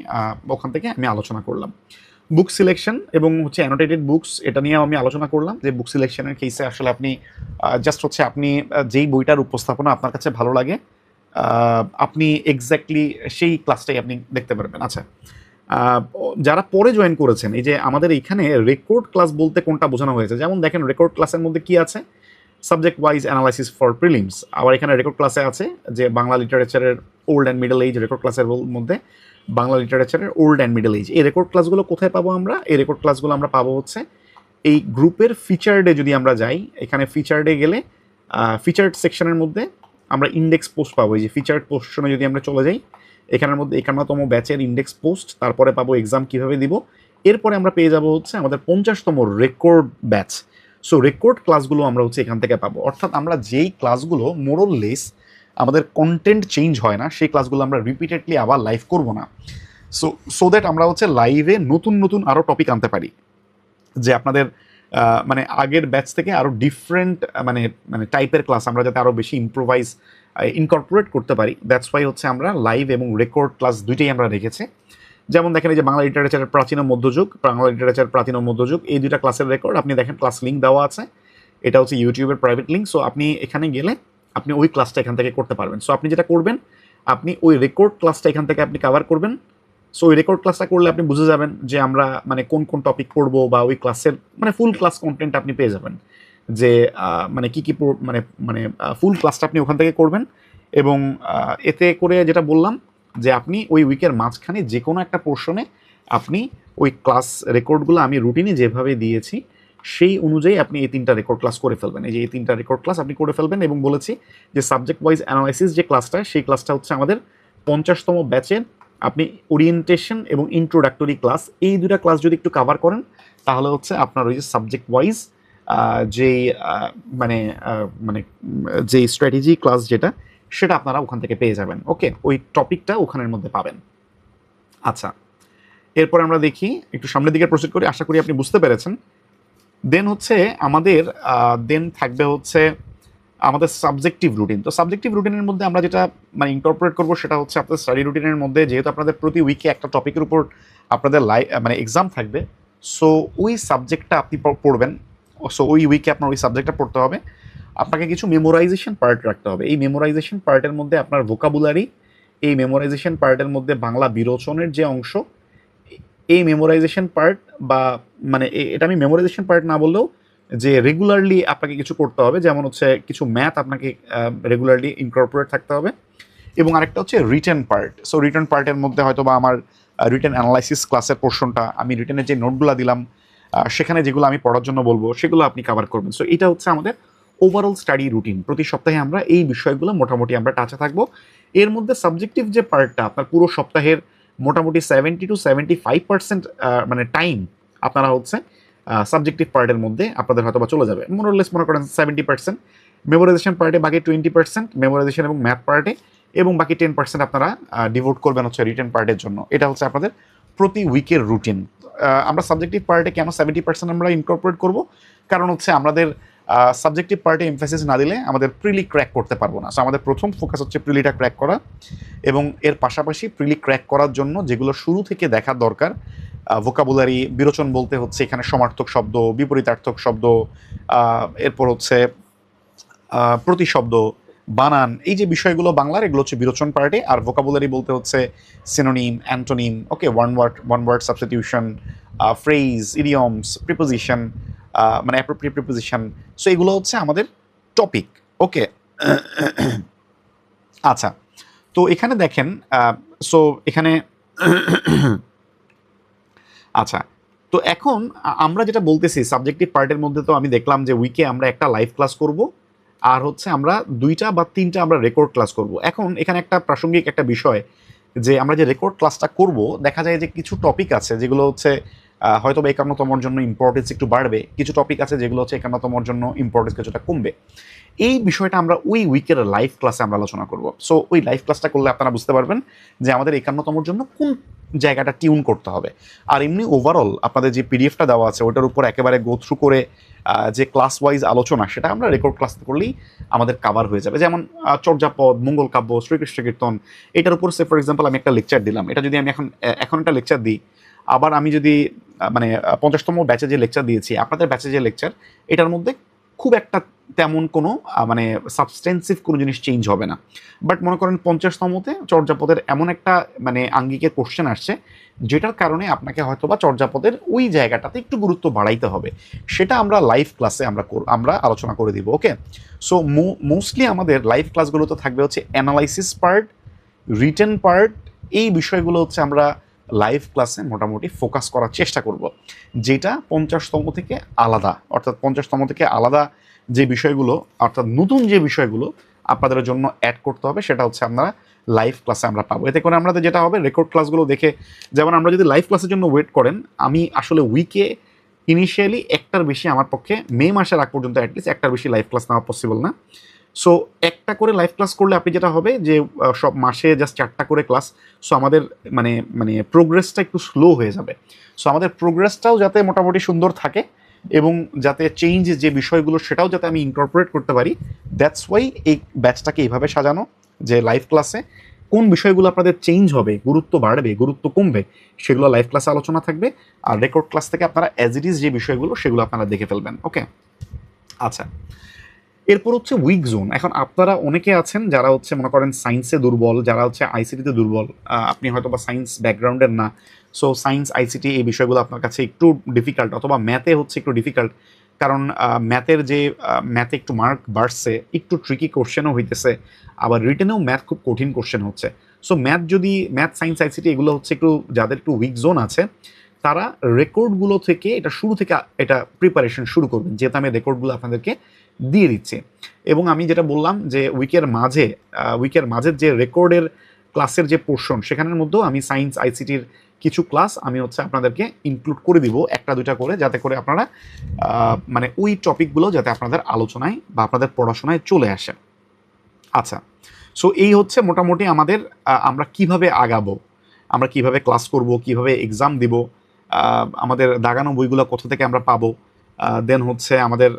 ওখান থেকে আমি আলোচনা করলাম। বুক সিলেকশন এবং হচ্ছে অ্যানোটেটেড বুকস, এটা নিয়েও আমি আলোচনা করলাম যে বুক সিলেকশনের কেসে আসলে আপনি জাস্ট হচ্ছে আপনি যেই বইটার উপস্থাপনা আপনার কাছে ভালো লাগে আপনি এক্স্যাক্টলি সেই ক্লাসটাই আপনি দেখতে পারবেন। আচ্ছা, যারা পরে জয়েন করেছেন, এই যে আমাদের এখানে রেকর্ড ক্লাস বলতে কোনটা বোঝানো হয়েছে, যেমন দেখেন রেকর্ড ক্লাসের মধ্যে কি আছে, subject wise analysis for prelims. আবার এখানে রেকর্ড ক্লাসে আছে যে বাংলা লিটারেচারের old and middle age, record ক্লাসের মধ্যে বাংলা লিটারেচারের ওল্ড অ্যান্ড মিডল এজ। এই রেকর্ড ক্লাসগুলো কোথায় পাবো আমরা? এই রেকর্ড ক্লাসগুলো আমরা পাবো হচ্ছে এই গ্রুপের ফিচার্ডে। যদি আমরা যাই, এখানে ফিচার্ডে গেলে ফিচার্ড সেকশনের মধ্যে আমরা ইন্ডেক্স পোস্ট পাবো। এই যে ফিচার্ড পোস্টনে যদি আমরা চলে যাই, এখানের মধ্যে 51তম ব্যাচের ইন্ডেক্স পোস্ট, তারপরে পাবো এক্সাম কিভাবে দিব, এরপরে আমরা পেয়ে যাব হচ্ছে আমাদের 50তম রেকর্ড ব্যাচ। সো রেকর্ড ক্লাসগুলো আমরা হচ্ছে এখান থেকে পাবো, অর্থাৎ আমরা যেই ক্লাসগুলো মোরললেস আমাদের কন্টেন্ট চেঞ্জ হয় না, সেই ক্লাসগুলো আমরা রিপিটেডলি আবার লাইভ করব না। সো দ্যাট আমরা হচ্ছে লাইভে নতুন নতুন আরও টপিক আনতে পারি, যে আপনাদের মানে আগের ব্যাচ থেকে আরও ডিফারেন্ট মানে মানে টাইপের ক্লাস আমরা যাতে আরও বেশি ইম্প্রোভাইজ ইনকর্পোরেট করতে পারি। দ্যাটস ওয়াই হচ্ছে আমরা লাইভ এবং রেকর্ড ক্লাস দুইটাই আমরা রেখেছি। যেমন দেখেন এই যে বাংলা লিটারেচারের প্রাচীন ও মধ্যযুগ, বাংলা লিটারেচার প্রাচীন ও মধ্যযুগ, এই দুইটা ক্লাসের রেকর্ড আপনি দেখেন ক্লাস লিঙ্ক দেওয়া আছে, এটা হচ্ছে ইউটিউবের প্রাইভেট লিঙ্ক। সো আপনি এখানে গেলে আপনি ওই ক্লাসটা এখান থেকে করতে পারবেন। সো আপনি যেটা করবেন, আপনি ওই রেকর্ড ক্লাসটা এখান থেকে আপনি কভার করবেন। সো ওই রেকর্ড ক্লাসটা করলে আপনি বুঝে যাবেন যে আমরা মানে কোন কোন টপিক পড়বো, বা ওই ক্লাসের মানে ফুল ক্লাস কন্টেন্ট আপনি পেয়ে যাবেন, যে মানে কী কী মানে মানে ফুল ক্লাসটা আপনি ওখান থেকে করবেন। এবং এতে করে যেটা বললাম যে আপনি ওই উইকের মাঝখানে যে কোনো একটা পোর্শনে আপনি ওই ক্লাস রেকর্ডগুলো আমি রুটিনে যেভাবে দিয়েছি সেই অনুযায়ী আপনি এই 3টা রেকর্ড ক্লাস করে ফেলবেন। এই যে এই 3টা রেকর্ড ক্লাস আপনি করে ফেলবেন। এবং বলেছি যে সাবজেক্ট ওয়াইজ অ্যানালাইসিস যে ক্লাসটা, সেই ক্লাসটা হচ্ছে আমাদের 50তম ব্যাচের আপনি ওরিয়েন্টেশন এবং ইন্ট্রোডাক্টরি ক্লাস, এই দুটা ক্লাস যদি একটু কভার করেন তাহলে হচ্ছে আপনার ওই যে সাবজেক্ট ওয়াইজ যেই মানে মানে যেই স্ট্র্যাটেজি ক্লাস যেটা, সেটা আপনারা ওখান থেকে পেয়ে যাবেন। ওকে, ওই টপিকটা ওখানের মধ্যে পাবেন। আচ্ছা, এরপর আমরা দেখি একটু সামনের দিকে প্রসিড করি, আশা করি আপনি বুঝতে পেরেছেন। দেন হচ্ছে আমাদের দেন থাকবে হচ্ছে আমাদের সাবজেক্টিভ রুটিন। তো সাবজেক্টিভ রুটিনের মধ্যে আমরা যেটা মানে ইনকর্পোরেট করবো সেটা হচ্ছে আপনাদের স্টাডি রুটিনের মধ্যে, যেহেতু আপনাদের প্রতি উইকে একটা টপিকের উপর আপনাদের মানে এক্সাম থাকবে, সো ওই সাবজেক্টটা আপনি পড়বেন। সো ওই উইকে আপনার ওই সাবজেক্টটা পড়তে হবে, আপনাকে কিছু মেমোরাইজেশন পার্ট রাখতে হবে। এই মেমোরাইজেশন পার্টের মধ্যে আপনার ভোকাবুলারি, এই মেমোরাইজেশন পার্টের মধ্যে বাংলা বিরোচনের যে অংশ, এই মেমোরাইজেশন পার্ট বা মানে এটা আমি মেমোরাইজেশন পার্ট না বললেও যে রেগুলারলি আপনাকে কিছু করতে হবে, যেমন হচ্ছে কিছু ম্যাথ আপনাকে রেগুলারলি ইনকর্পোরেট থাকতে হবে। এবং আরেকটা হচ্ছে রিটেন পার্ট। সো রিটেন পার্টের মধ্যে হয়তো বা আমার রিটেন অ্যানালাইসিস ক্লাসের পোর্শনটা, আমি রিটেনের যে নোটগুলো দিলাম সেখানে যেগুলো আমি পড়ার জন্য বলবো সেগুলো আপনি কভার করবেন। সো এটা হচ্ছে আমাদের ওভারঅল স্টাডি রুটিন। প্রতি সপ্তাহে আমরা এই বিষয়গুলো মোটামুটি আমরা টাচে থাকবো। এর মধ্যে সাবজেক্টিভ যে পার্টটা আপনার পুরো সপ্তাহের মোটামুটি 70 to 75% মানে টাইম আপনারা হচ্ছে সাবজেক্টিভ পার্টের মধ্যে আপনাদের হয়তো বা চলে যাবে। মোরলেস মনে করেন 70% মেমোরাইজেশন পার্টে, বাকি 20% মেমোরাইজেশন এবং ম্যাথ পার্টে, এবং বাকি 10% আপনারা ডিভোট করবেন হচ্ছে রিটেন পার্টের জন্য। এটা হচ্ছে আপনাদের প্রতি উইকের রুটিন। আমরা সাবজেক্টিভ পার্টে কেন 70% আমরা ইনকর্পোরেট করব, কারণ হচ্ছে আমাদের সাবজেক্টিভ পার্টে এমফাসিস না দিলে আমাদের প্রিলি ক্র্যাক করতে পারবো না। সো আমাদের প্রথম ফোকাস হচ্ছে প্রিলিটা ক্র্যাক করা, এবং এর পাশাপাশি প্রিলি ক্র্যাক করার জন্য যেগুলো শুরু থেকে দেখা দরকার, ভোকাবুলারি, বিরোচন বলতে হচ্ছে এখানে সমার্থক শব্দ, বিপরীতার্থক শব্দ, এরপর হচ্ছে প্রতিশব্দ, বানান, এই যে বিষয়গুলো বাংলার, এগুলো হচ্ছে বিরোচন পার্টে। আর ভোকাবুলারি বলতে হচ্ছে synonym, antonym, okay, one word substitution, phrase, idioms, preposition, মানে অ্যাপ্রোপ্রিয়েট প্রিপোজিশন। সো এগুলো হচ্ছে আমাদের টপিক, ওকে। আচ্ছা, তো এখানে দেখেন, সো এখানে আচ্ছা, তো এখন আমরা যেটা বলতেছি সাবজেক্টিভ পার্টের মধ্যে, তো আমি দেখলাম যে উইকে আমরা একটা লাইভ ক্লাস করব, আর হচ্ছে আমরা 2টা বা 3টা আমরা রেকর্ড ক্লাস করব। এখন এখানে একটা প্রাসঙ্গিক একটা বিষয়, যে আমরা যে রেকর্ড ক্লাসটা করব, দেখা যায় যে কিছু টপিক আছে যেগুলো হচ্ছে হয়তো বা 51তমর জন্য ইম্পর্টেন্স একটু বাড়বে, কিছু টপিক আছে যেগুলো হচ্ছে 51তমর জন্য ইম্পর্টেন্স কিছুটা কমবে। এই বিষয়টা আমরা ওই উইকের লাইভ ক্লাসে আমরা আলোচনা করব। সো ওই লাইভ ক্লাসটা করলে আপনারা বুঝতে পারবেন যে আমাদের 51তমর জন্য কোন জায়গাটা টিউন করতে হবে। আর এমনি ওভারঅল আপনাদের যে পিডিএফটা দেওয়া আছে ওটার উপর একেবারে গো থ্রু করে যে ক্লাস ওয়াইজ আলোচনা, সেটা আমরা রেকর্ড ক্লাস করলেই আমাদের কাভার হয়ে যাবে। যেমন চর্যাপদ, মঙ্গল কাব্য, শ্রীকৃষ্ণ কীর্তন, এটার উপর সে ফর এক্সাম্পল আমি একটা লেকচার দিলাম, এটা যদি আমি এখন একটা লেকচার দিই, আবার আমি যদি মানে 50তম ব্যাচে যে লেকচার দিয়েছি, আপনাদের ব্যাচে যে লেকচার, এটার মধ্যে খুব একটা তেমন কোনো মানে সাবস্টেন্সিভ কোনো জিনিস চেঞ্জ হবে না। বাট মনে করেন 50তমতে চর্যাপদের এমন একটা মানে আঙ্গিকের কোশ্চেন আসছে, যেটার কারণে আপনাকে হয়তো বা চর্যাপদের ওই জায়গাটাতে একটু গুরুত্ব বাড়াইতে হবে, সেটা আমরা লাইভ ক্লাসে আমরা আলোচনা করে দিব, ওকে। সো মোস্টলি আমাদের লাইভ ক্লাসগুলোতে থাকবে হচ্ছে অ্যানালাইসিস পার্ট, রিটেন পার্ট, এই বিষয়গুলো হচ্ছে আমরা লাইভ ক্লাসে মোটামুটি ফোকাস করার চেষ্টা করব, যেটা 50তম থেকে আলাদা। অর্থাৎ 50তম থেকে আলাদা যে বিষয়গুলো, অর্থাৎ নতুন যে বিষয়গুলো আপনাদের জন্য অ্যাড করতে হবে, সেটা হচ্ছে আমরা লাইভ ক্লাসে আমরা পাবো। এতে করে আমাদের যেটা হবে, রেকর্ড ক্লাসগুলো দেখে, যেমন আমরা যদি লাইভ ক্লাসের জন্য ওয়েট করেন, আমি আসলে উইকে ইনিশিয়ালি একটার বেশি আমার পক্ষে মে মাসের আগ পর্যন্ত অ্যাটলিস্ট একটার বেশি লাইভ ক্লাস নেওয়া পসিবল না। সো একটা করে লাইভ ক্লাস করলে আপনি যেটা হবে যে সব মাসে জাস্ট 4টা করে ক্লাস, সো আমাদের মানে মানে প্রোগ্রেসটা একটু স্লো হয়ে যাবে। সো আমাদের প্রোগ্রেসটাও যাতে মোটামুটি সুন্দর থাকে, এবং যাতে চেঞ্জ যে বিষয়গুলো সেটাও যাতে আমি ইনকর্পোরেট করতে পারি, দ্যাটস ওয়াই এই ব্যাচটাকে এইভাবে সাজানো, যে লাইভ ক্লাসে কোন বিষয়গুলো আপনাদের চেঞ্জ হবে, গুরুত্ব বাড়বে, গুরুত্ব কমবে, সেগুলো লাইভ ক্লাসে আলোচনা থাকবে। আর রেকর্ড ক্লাস থেকে আপনারা অ্যাজ ইট ইজ যে বিষয়গুলো, সেগুলো আপনারা দেখে ফেলবেন, ওকে। আচ্ছা, এরপর হচ্ছে উইক জোন। এখন আপনারা অনেকে আছেন যারা হচ্ছে মনে করেন সায়েন্সে দুর্বল, যারা হচ্ছে আইসিটিতে দুর্বল, আপনি হয়তো বা সায়েন্স ব্যাকগ্রাউন্ডের না, সো সায়েন্স আইসিটি এই বিষয়গুলো আপনার কাছে একটু ডিফিকাল্ট, অথবা ম্যাথে হচ্ছে একটু ডিফিকাল্ট, কারণ ম্যাথের যে ম্যাথে একটু মার্ক বাড়ছে, একটু ট্রিকি কোশ্চেনও হইতেছে, আবার রিটেনেও ম্যাথ খুব কঠিন কোশ্চেন হচ্ছে। সো ম্যাথ, সায়েন্স, আইসিটি এগুলো হচ্ছে একটু, যাদের একটু উইক জোন আছে, তারা রেকর্ডগুলো থেকে এটা শুরু থেকে এটা প্রিপারেশন শুরু করবেন, যেহেতু আমি রেকর্ডগুলো আপনাদেরকে দিয়ে দিচ্ছি। এবং আমি যেটা বললাম যে উইকের মাঝের যে রেকর্ডের ক্লাসের যে পোর্শন, সেখানের মধ্যেও আমি সায়েন্স আইসিটির কিছু ক্লাস আমি হচ্ছে আপনাদেরকে ইনক্লুড করে দিব, 1টা 2টা করে, যাতে করে আপনারা মানে ওই টপিকগুলো যাতে আপনাদের আলোচনায় বা আপনাদের পড়াশোনায় চলে আসে। আচ্ছা, সো এই হচ্ছে মোটামুটি আমাদের আমরা কিভাবে আগাবো, আমরা কিভাবে ক্লাস করব, কিভাবে এক্সাম দিব, আমাদের দাগানো বইগুলো কোথা থেকে আমরা পাবো, দেন হচ্ছে আমাদের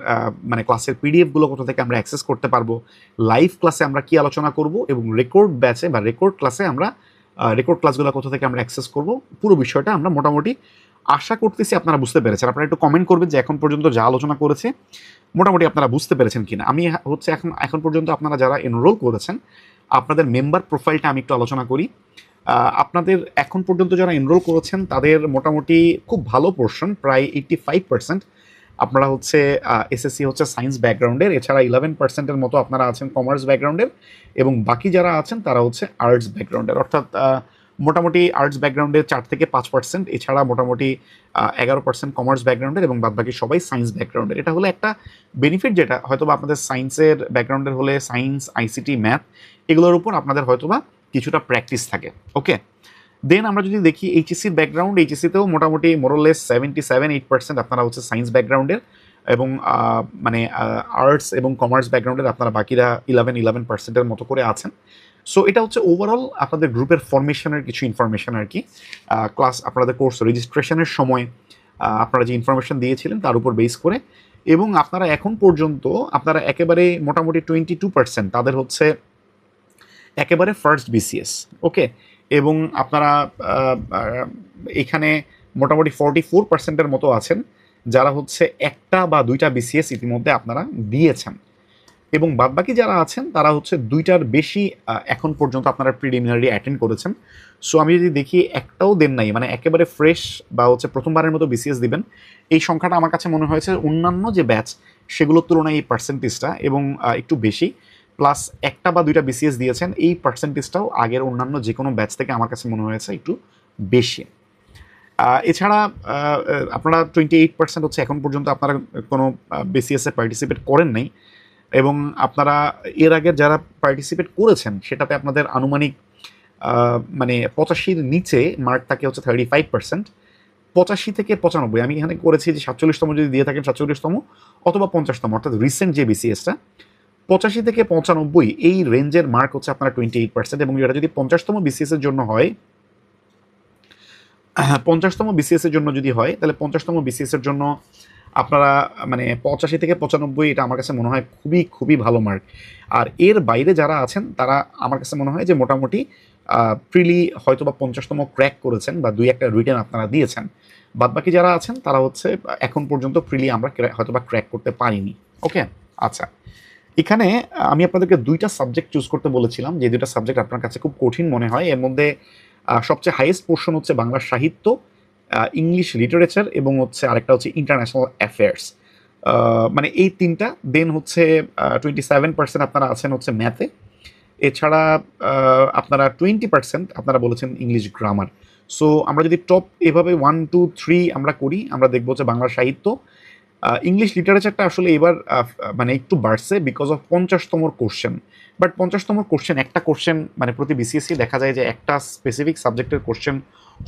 মানে ক্লাসের পিডিএফগুলো কোথা থেকে আমরা অ্যাক্সেস করতে পারবো, লাইভ ক্লাসে আমরা কি আলোচনা করব, এবং রেকর্ড ব্যাচে বা রেকর্ড ক্লাসে আমরা রেকর্ড ক্লাসগুলো কোথা থেকে আমরা অ্যাক্সেস করব, পুরো বিষয়টা আমরা মোটামুটি আশা করতেছি আপনারা বুঝতে পেরেছেন। আপনারা একটু কমেন্ট করবেন যে এখন পর্যন্ত যা আলোচনা করেছে মোটামুটি আপনারা বুঝতে পেরেছেন কিনা। আমি হচ্ছে এখন পর্যন্ত আপনারা যারা এনরোল করেছেন, আপনাদের মেম্বার প্রোফাইলটা আমি একটু আলোচনা করি। আপনাদের এখন পর্যন্ত যারা এনরোল করেছেন, তাদের মোটামুটি খুব ভালো পোর্শন, প্রায় 85% আপনারা হচ্ছে এসএসসি হচ্ছে সায়েন্স ব্যাকগ্রাউন্ডের, এছাড়া 11%-এর মতো আপনারা আছেন কমার্স ব্যাকগ্রাউন্ডের, এবং বাকি যারা আছেন তারা হচ্ছে আর্টস ব্যাকগ্রাউন্ডের। অর্থাৎ মোটামুটি আর্টস ব্যাকগ্রাউন্ডের 4 থেকে 5%, এছাড়া মোটামুটি 11% কমার্স ব্যাকগ্রাউন্ডের, এবং বাদবাকি সবাই সায়েন্স ব্যাকগ্রাউন্ডের। এটা হলো একটা বেনিফিট, যেটা হয়তোবা আপনাদের সায়েন্সের ব্যাকগ্রাউন্ডের হলে সায়েন্স, আইসিটি, ম্যাথ এগুলোর উপর আপনাদের হয়তোবা কিছুটা প্র্যাকটিস থাকে, ওকে। দেন আমরা যদি দেখি এইচএসসির ব্যাকগ্রাউন্ড, এইচএসসিতেও মোটামুটি মোরলেস 77-8% আপনারা হচ্ছে সায়েন্স ব্যাকগ্রাউন্ডের, এবং মানে আর্টস এবং কমার্স ব্যাকগ্রাউন্ডের আপনারা বাকিরা 11%-এর মতো করে আছেন। সো এটা হচ্ছে ওভারঅল আপনাদের গ্রুপের ফরমেশনের কিছু ইনফরমেশন আর কি। ক্লাস আপনাদের কোর্স রেজিস্ট্রেশনের সময় আপনারা যে ইনফরমেশন দিয়েছিলেন তার উপর বেস করে, এবং আপনারা এখন পর্যন্ত আপনারা একেবারে মোটামুটি 22% তাদের হচ্ছে একেবারে ফার্স্ট বিসিএস, ওকে। এবং আপনারা এখানে মোটামুটি 44%-এর মতো আছেন যারা হচ্ছে একটা বা দুইটা বিসিএস ইতিমধ্যে আপনারা দিয়েছেন, এবং বাদবাকি যারা আছেন তারা হচ্ছে দুইটার বেশি এখন পর্যন্ত আপনারা প্রিলিমিনারি অ্যাটেন্ড করেছেন। সো আমি যদি দেখি একটাও দেন নাই, মানে একেবারে ফ্রেশ বা হচ্ছে প্রথমবারের মতো বিসিএস দিবেন, এই সংখ্যাটা আমার কাছে মনে হয়েছে অন্যান্য যে ব্যাচ সেগুলোর তুলনায় এই পার্সেন্টেজটা এবং একটু বেশি, প্লাস একটা বা দুইটা বিসিএস দিয়েছেন, এই পার্সেন্টেজটাও আগের অন্যান্য যে কোনো ব্যাচ থেকে আমার কাছে মনে হয়েছে একটু বেশি। এছাড়া আপনারা 28% হচ্ছে এখন পর্যন্ত আপনারা কোনো বিসিএসে পার্টিসিপেট করেন নাই, এবং আপনারা এর আগের যারা পার্টিসিপেট করেছেন সেটাতে আপনাদের আনুমানিক মানে 85-র নিচে মার্ক থাকে হচ্ছে 35%। 85 থেকে 95, আমি এখানে করেছি যে 47তম যদি দিয়ে থাকেন 47তম অথবা 50তম, অর্থাৎ রিসেন্ট যে বিসিএসটা 85 থেকে 95 এই রেঞ্জের মার্ক হচ্ছে আপনারা 28%, এবং এটা যদি 50তম বিসিএসের জন্য হয়, 50তম বিসিএসের জন্য যদি হয় তাহলে 50তম বিসিএসের জন্য আপনারা মানে 85 থেকে 95 এটা আমার কাছে মনে হয় খুবই খুবই ভালো মার্ক। আর এর বাইরে যারা আছেন তারা আমার কাছে মনে হয় যে মোটামুটি প্রিলি হয়তো বা 50তম ক্র্যাক করেছেন বা দুই একটা রিটেন আপনারা দিয়েছেন। বাদবাকি যারা আছেন তারা হচ্ছে এখন পর্যন্ত প্রিলি আমরা হয়তো বা ক্র্যাক করতে পারিনি, ওকে। আচ্ছা, এখানে আমি আপনাদেরকে দুইটা সাবজেক্ট চুজ করতে বলেছিলাম, যে দুইটা সাবজেক্ট আপনার কাছে খুব কঠিন মনে হয়। এর মধ্যে সবচেয়ে হাইয়েস্ট পোর্শন হচ্ছে বাংলা সাহিত্য, ইংলিশ লিটারেচার, এবং হচ্ছে আরেকটা হচ্ছে ইন্টারন্যাশনাল অ্যাফেয়ার্স। মানে এই তিনটা। দেন হচ্ছে 27% আপনারা আছেন হচ্ছে ম্যাথে। এছাড়া আপনারা 20% আপনারা বলেছেন ইংলিশ গ্রামার। সো আমরা যদি টপ এভাবে 1, 2, 3 আমরা করি, আমরা দেখবো যে বাংলা সাহিত্য, ইংলিশ লিটারেচারটা আসলে এবার মানে একটু বাড়ছে বিকজ অফ 50তম কোশ্চেন। বাট 50তম কোশ্চেন, একটা কোশ্চেন মানে প্রতি বিসিএসসি দেখা যায় যে একটা স্পেসিফিক সাবজেক্টের কোশ্চেন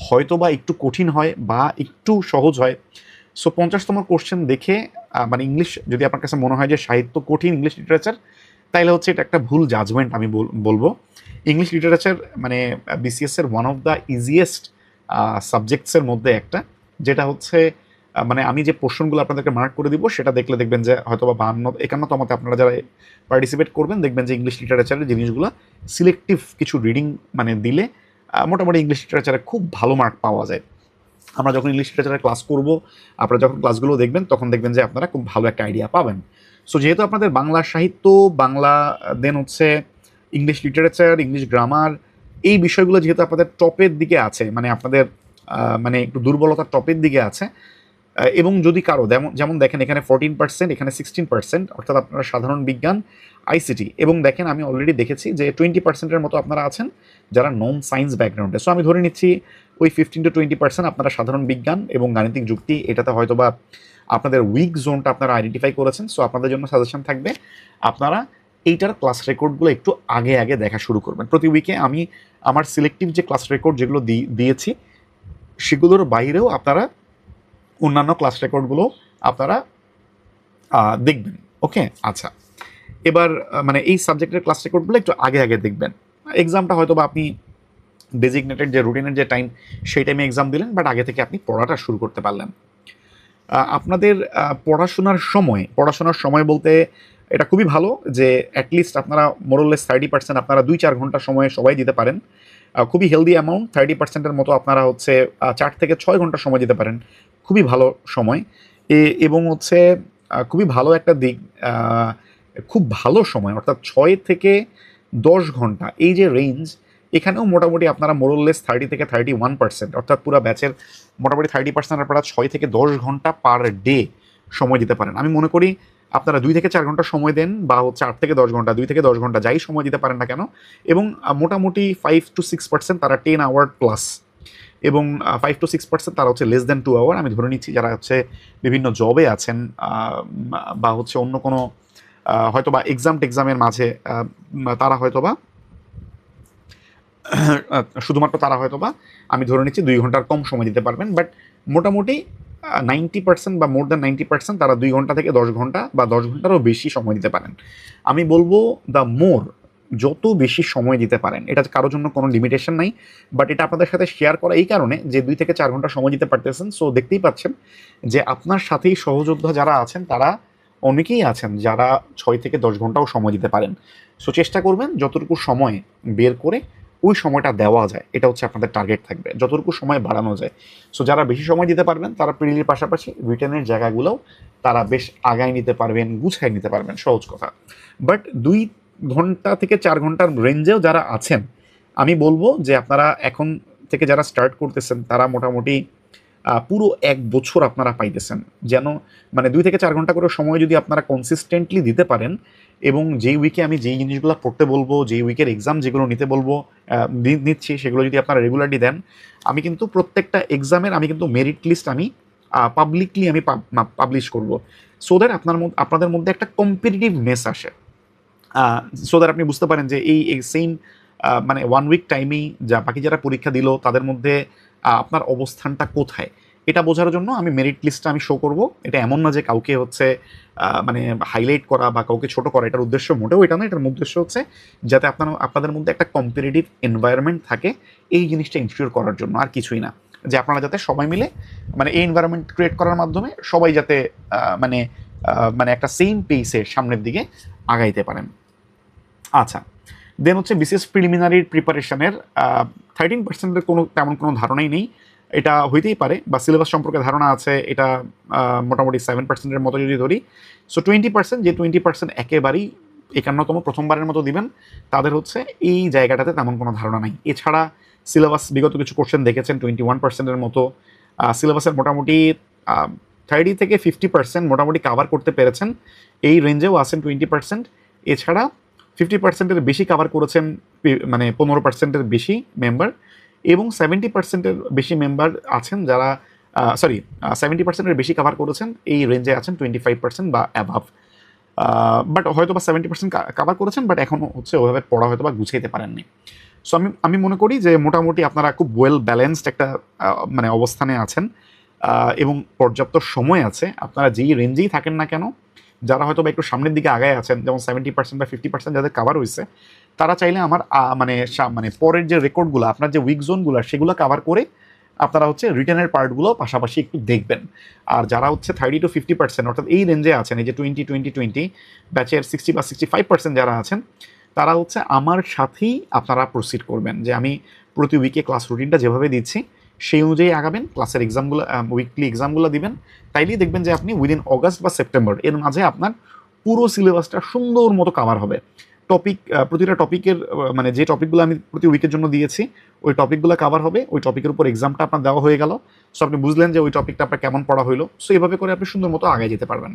হয়তো বা একটু কঠিন হয় বা একটু সহজ হয়। সো 50তম কোশ্চেন দেখে মানে ইংলিশ যদি আপনার কাছে মনে হয় যে সাহিত্য কঠিন, ইংলিশ লিটারেচার, তাইলে হচ্ছে এটা একটা ভুল জাজমেন্ট আমি বলবো। ইংলিশ লিটারেচার মানে বিসিএসের ওয়ান অফ দ্য ইজিয়েস্ট সাবজেক্টসের মধ্যে একটা, যেটা হচ্ছে মানে আমি যে পোর্শনগুলো আপনাদেরকে মার্ক করে দিব সেটা দেখলে দেখবেন যে হয়তো বা 52-51তমতে আপনারা যারা পার্টিসিপেট করবেন দেখবেন যে ইংলিশ লিটারেচারের জিনিসগুলো সিলেক্টিভ কিছু রিডিং মানে দিলে মোটামুটি ইংলিশ লিটারেচারে খুব ভালো মার্ক পাওয়া যায়। আমরা যখন ইংলিশ লিটারেচারের ক্লাস করব, আপনারা যখন ক্লাসগুলো দেখবেন তখন দেখবেন যে আপনারা খুব ভালো একটা আইডিয়া পাবেন। সো যেহেতু আপনাদের বাংলা সাহিত্য, বাংলা, দেন হচ্ছে ইংলিশ লিটারেচার, ইংলিশ গ্রামার, এই বিষয়গুলো যেহেতু আপনাদের টপের দিকে আছে, মানে আপনাদের মানে একটু দুর্বলতার টপের দিকে আছে, এবং যদি কারো যেমন দেখেন এখানে 14%, এখানে 16%, অর্থাৎ আপনারা সাধারণ বিজ্ঞান, আইসিটি, এবং দেখেন আমি অলরেডি দেখেছি যে 20%-এর মতো আপনারা আছেন যারা নন সায়েন্স ব্যাকগ্রাউন্ডে। সো আমি ধরে নিচ্ছি ওই 15-20% আপনারা সাধারণ বিজ্ঞান এবং গাণিতিক যুক্তি, এটাতে হয়তো বা আপনাদের উইক জোনটা আপনারা আইডেন্টিফাই করেছেন। সো আপনাদের জন্য সাজেশন থাকবে আপনারা এইটার ক্লাস রেকর্ডগুলো একটু আগে আগে দেখা শুরু করবেন। প্রতি উইকে আমি আমার সিলেক্টিভ যে ক্লাস রেকর্ড যেগুলো দিয়েছি সেগুলোর বাইরেও আপনারা অন্যান্য ক্লাস রেকর্ডগুলো আপনারা দেখবেন, ওকে। আচ্ছা, এবার মানে এই সাবজেক্টের ক্লাস রেকর্ডগুলো একটু আগে আগে দেখবেন। এক্সামটা হয়তো বা আপনি ডেজিগনেটেড যে রুটিনের যে টাইম সেই টাইমে এক্সাম দিলেন, বাট আগে থেকে আপনি পড়াটা শুরু করতে পারলেন। আপনাদের পড়াশোনার সময় বলতে এটা খুবই ভালো যে অ্যাটলিস্ট আপনারা মোরলেস 30% আপনারা 2-4 ঘন্টা সময় সবাই দিতে পারেন। খুবই হেলদি অ্যামাউন্ট। 30%-এর মতো আপনারা হচ্ছে 4 থেকে 6 ঘন্টা সময় দিতে পারেন, খুবই ভালো সময়। এবং হচ্ছে খুবই ভালো একটা দিক, খুব ভালো সময়, অর্থাৎ 6 থেকে 10 ঘন্টা এই যে রেঞ্জ, এখানেও মোটামুটি আপনারা মোরলেস 30 থেকে 31%, অর্থাৎ পুরো ব্যাচের মোটামুটি 30% আপনারা 6 থেকে 10 ঘন্টা পার ডে সময় দিতে পারেন। আমি মনে করি আপনারা 2 থেকে 4 ঘন্টা সময় দেন বা হচ্ছে 8 থেকে 10 ঘন্টা, 2 থেকে 10 ঘন্টা যাই সময় দিতে পারেন না কেন, এবং মোটামুটি 5-6% তারা 10 আওয়ার প্লাস, এবং 5-6% তারা হচ্ছে লেস দেন 2 আওয়ার। আমি ধরে নিচ্ছি যারা হচ্ছে বিভিন্ন জবে আছেন বা হচ্ছে অন্য কোনো হয়তো বা টেক্সামের মাঝে তারা হয়তো বা শুধুমাত্র তারা হয়তো বা আমি ধরে নিচ্ছি 2 ঘন্টার কম সময় দিতে পারবেন। বাট মোটামুটি 90% বা মোর দ্যান 90% তারা 2 ঘন্টা থেকে 10 ঘন্টা বা 10 ঘন্টারও বেশি সময় দিতে পারেন। আমি বলবো দ্য মোর যত বেশি সময় দিতে পারেন, এটা কারোর জন্য কোনো লিমিটেশন নাই, বাট এটা আপনাদের সাথে শেয়ার করা এই কারণে যে 2 থেকে 4 ঘন্টা সময় দিতে পারতেছেন। সো দেখতেই পাচ্ছেন যে আপনার সাথেই সহযোদ্ধা যারা আছেন তারা অনেকেই আছেন যারা 6 থেকে 10 ঘন্টাও সময় দিতে পারেন। সো চেষ্টা করবেন যতটুকু সময় বের করে ওই সময়টা দেওয়া যায়, এটা হচ্ছে আপনাদের টার্গেট থাকবে, যতটুকু সময় বাড়ানো যায়। সো যারা বেশি সময় দিতে পারবেন তারা প্রিলির পাশাপাশি রিটেনের জায়গাগুলোও তারা বেশ আগায় নিতে পারবেন, গুছায় নিতে পারবেন, সহজ কথা। বাট 2 ঘন্টা থেকে 4 ঘন্টার রেঞ্জেও যারা আছেন, আমি বলবো যে আপনারা এখন থেকে যারা স্টার্ট করতেছেন তারা মোটামুটি পুরো 1 বছর আপনারা পাইতেছেন। যেন মানে 2 থেকে 4 ঘন্টা করে সময় যদি আপনারা কনসিস্টেন্টলি দিতে পারেন, এবং যেই উইকে আমি যেই জিনিসগুলো পড়তে বলবো, যেই উইকের এক্সাম যেগুলো নিতে বলবো নিচ্ছি, সেগুলো যদি আপনারা রেগুলারলি দেন, আমি কিন্তু প্রত্যেকটা এক্সামের আমি কিন্তু মেরিট লিস্ট আমি পাবলিকলি আমি পাবলিশ করব, সো দ্যাট আপনাদের মধ্যে একটা কম্পিটিটিভনেস আসে, সো দ্যাট আপনি বুঝতে পারেন যে এই সেম মানে 1 উইক টাইমেই যা বাকি যারা পরীক্ষা দিল তাদের মধ্যে আপনার অবস্থানটা কোথায়, এটা বোঝার জন্য আমি মেরিট লিস্টটা আমি শো করব। এটা এমন না যে কাউকে হচ্ছে মানে হাইলাইট করা বা কাউকে ছোট করা, এটার উদ্দেশ্য মোটেও এটা না। এটার উদ্দেশ্য হচ্ছে যাতে আপনাদের মধ্যে একটা কম্পিটিটিভ এনভায়রনমেন্ট থাকে, এই জিনিসটা ইনশিওর করার জন্য, আর কিছুই না। যে আপনারা যাতে সবাই মিলে মানে এই এনভায়রনমেন্ট ক্রিয়েট করার মাধ্যমে সবাই যাতে মানে মানে একটা সেম পেসে সামনের দিকে আগাইতে পারেন। আচ্ছা, দেন হচ্ছে বিসিএস প্রিলিমিনারির প্রিপারেশনের 13%-এর তেমন কোনো ধারণাই নেই। এটা হইতেই পারে, বা সিলেবাস সম্পর্কে ধারণা আছে, এটা মোটামুটি 7%-এর মতো যদি ধরি। সো 20%, যে 20% একেবারেই 51তম প্রথমবারের মতো দিবেন, তাদের হচ্ছে এই জায়গাটাতে তেমন কোনো ধারণা নাই। এছাড়া সিলেবাস বিগত কিছু কোশ্চেন দেখেছেন 21%-এর মতো, সিলেবাসের মোটামুটি 30 থেকে 50% মোটামুটি কাভার করতে পেরেছেন, এই রেঞ্জেও আছেন 20%। এছাড়া 50%-এর বেশি কাভার করেছেন মানে 15%-এর বেশি মেম্বার, এবং 70%-এর বেশি মেম্বার আছেন যারা 70%-এর বেশি কাভার করেছেন, এই রেঞ্জে আছেন 25% বা অ্যাভাভ। বাট হয়তো বা 70% কাভার করেছেন, বাট এখন হচ্ছে ওইভাবে পড়া হয়তো বা গুছাইতে পারেননি। সো আমি মনে করি যে মোটামুটি আপনারা খুব ওয়েল ব্যালেন্সড একটা মানে অবস্থানে আছেন, এবং পর্যাপ্ত সময় আছে। আপনারা যেই রেঞ্জেই থাকেন না কেন, যারা হয়তো বা একটু সামনের দিকে আগায় আছেন, যেমন 70% বা 50% যাদের কাভার হয়েছে, তারা চাইলে আমার মানে পরের যে রেকর্ডগুলো, আপনার যে উইক জোনগুলো, সেগুলো কাভার করে আপনারা হচ্ছে রিটেনের পার্টগুলো পাশাপাশি একটু দেখবেন। আর যারা হচ্ছে 30-50% অর্থাৎ এই রেঞ্জে আছেন, এই যে 20-20-20 ব্যাচের 60 বা 65% যারা আছেন, তারা হচ্ছে আমার সাথেই আপনারা প্রসিড করবেন, যে আমি প্রতি উইকে ক্লাস রুটিনটা যেভাবে দিচ্ছি সেই অনুযায়ী আগাবেন, ক্লাসের এক্সামগুলো উইকলি এক্সামগুলো দিবেন, তাইলেই দেখবেন যে আপনি উইদিন অগাস্ট বা সেপ্টেম্বর এর মাঝে আপনার পুরো সিলেবাসটা সুন্দর মতো কাভার হবে। প্রতিটা টপিকের মানে যে টপিকগুলো আমি প্রতি উইকের জন্য দিয়েছি, ওই টপিকগুলো কাভার হবে, ওই টপিকের উপর এক্সামটা আপনার দেওয়া হয়ে গেল। সো আপনি বুঝলেন যে ওই টপিকটা আপনার কেমন পড়া হইলো। সো এভাবে করে আপনি সুন্দর মতো আগায় যেতে পারবেন।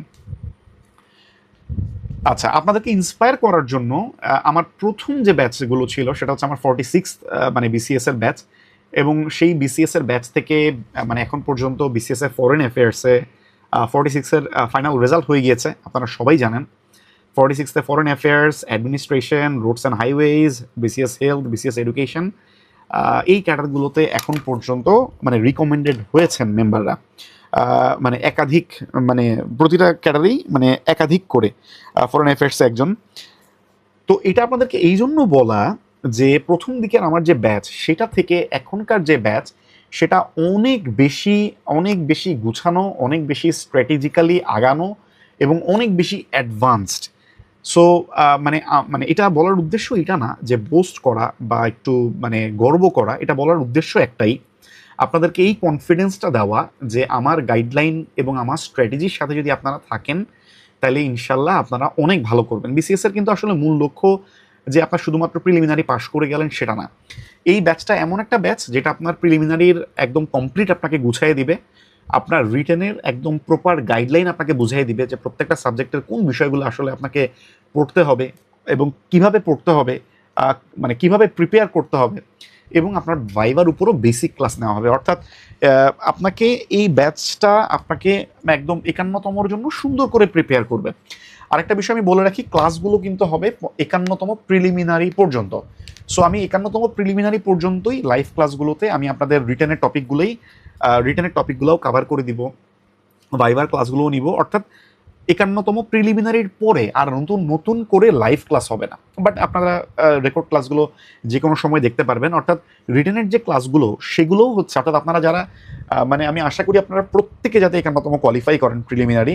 আচ্ছা, আপনাদেরকে ইন্সপায়ার করার জন্য আমার প্রথম যে ব্যাচগুলো ছিল সেটা হচ্ছে আমার 46 মানে বিসিএস এর ব্যাচ, এবং সেই বিসিএস এর ব্যাচ থেকে মানে এখন পর্যন্ত বিসিএস এর ফরেন অ্যাফেয়ার্সে 46-এর ফাইনাল রেজাল্ট হয়ে গিয়েছে, আপনারা সবাই জানেন। 46-তে foreign affairs, administration, roads and highways, BCS health, BCS education, এই ক্যাটারগুলোতে এখন পর্যন্ত মানে রিকমেন্ডেড হয়েছেন মেম্বাররা, মানে একাধিক, মানে প্রতিটা ক্যাটারেই মানে একাধিক করে ফরেন অ্যাফেয়ার্সে একজন। তো এটা আপনাদেরকে এই জন্য বলা যে প্রথম দিকের আমার যে ব্যাচ সেটা থেকে এখনকার যে ব্যাচ সেটা অনেক বেশি গুছানো, অনেক বেশি স্ট্র্যাটেজিক্যালি আগানো, এবং অনেক বেশি অ্যাডভান্সড। সো মানে এটা বলার উদ্দেশ্য এটা না যে বোস্ট করা বা একটু মানে গর্ব করা, এটা বলার উদ্দেশ্য একটাই, আপনাদেরকে এই কনফিডেন্সটা দেওয়া যে আমার গাইডলাইন এবং আমার স্ট্র্যাটেজির সাথে যদি আপনারা থাকেন, তাহলে ইনশাল্লাহ আপনারা অনেক ভালো করবেন। বিসিএস এর কিন্তু আসলে মূল লক্ষ্য যে আপনার শুধুমাত্র প্রিলিমিনারি পাশ করে গেলেন সেটা না। এই ব্যাচটা এমন একটা ব্যাচ যেটা আপনার প্রিলিমিনারির একদম কমপ্লিট আপনাকে গুছিয়ে দিবে, আপনার রিটেনের একদম প্রপার গাইডলাইন আপনাকে বুঝিয়ে দিবে যে প্রত্যেকটা সাবজেক্টের কোন বিষয়গুলো আসলে আপনাকে পড়তে হবে এবং কিভাবে পড়তে হবে, মানে কিভাবে প্রিপেয়ার করতে হবে, এবং আপনার ভাইবার উপরও বেসিক ক্লাস নেওয়া হবে। অর্থাৎ আপনাকে এই ব্যাচটা আপনাকে একদম 51তমর জন্য সুন্দর করে প্রিপেয়ার করবে। আরেকটা বিষয় আমি বলে রাখি, ক্লাসগুলো কিন্তু হবে 51তম প্রিলিমিনারি পর্যন্ত। সো আমি 51তম প্রিলিমিনারি পর্যন্তই লাইভ ক্লাসগুলোতে আমি আপনাদের রিটেনের টপিকগুলোও কাভার করে দিব, ভাইবার ক্লাসগুলোও নিব। অর্থাৎ 51তম প্রিলিমিনারির পরে আর নতুন নতুন করে লাইভ ক্লাস হবে না, বাট আপনারা রেকর্ড ক্লাসগুলো যে কোনো সময় দেখতে পারবেন। অর্থাৎ রিটেনের যে ক্লাসগুলো সেগুলোও হচ্ছে, অর্থাৎ আপনারা যারা মানে আমি আশা করি আপনারা প্রত্যেকে যাতে 51তম কোয়ালিফাই করেন প্রিলিমিনারি,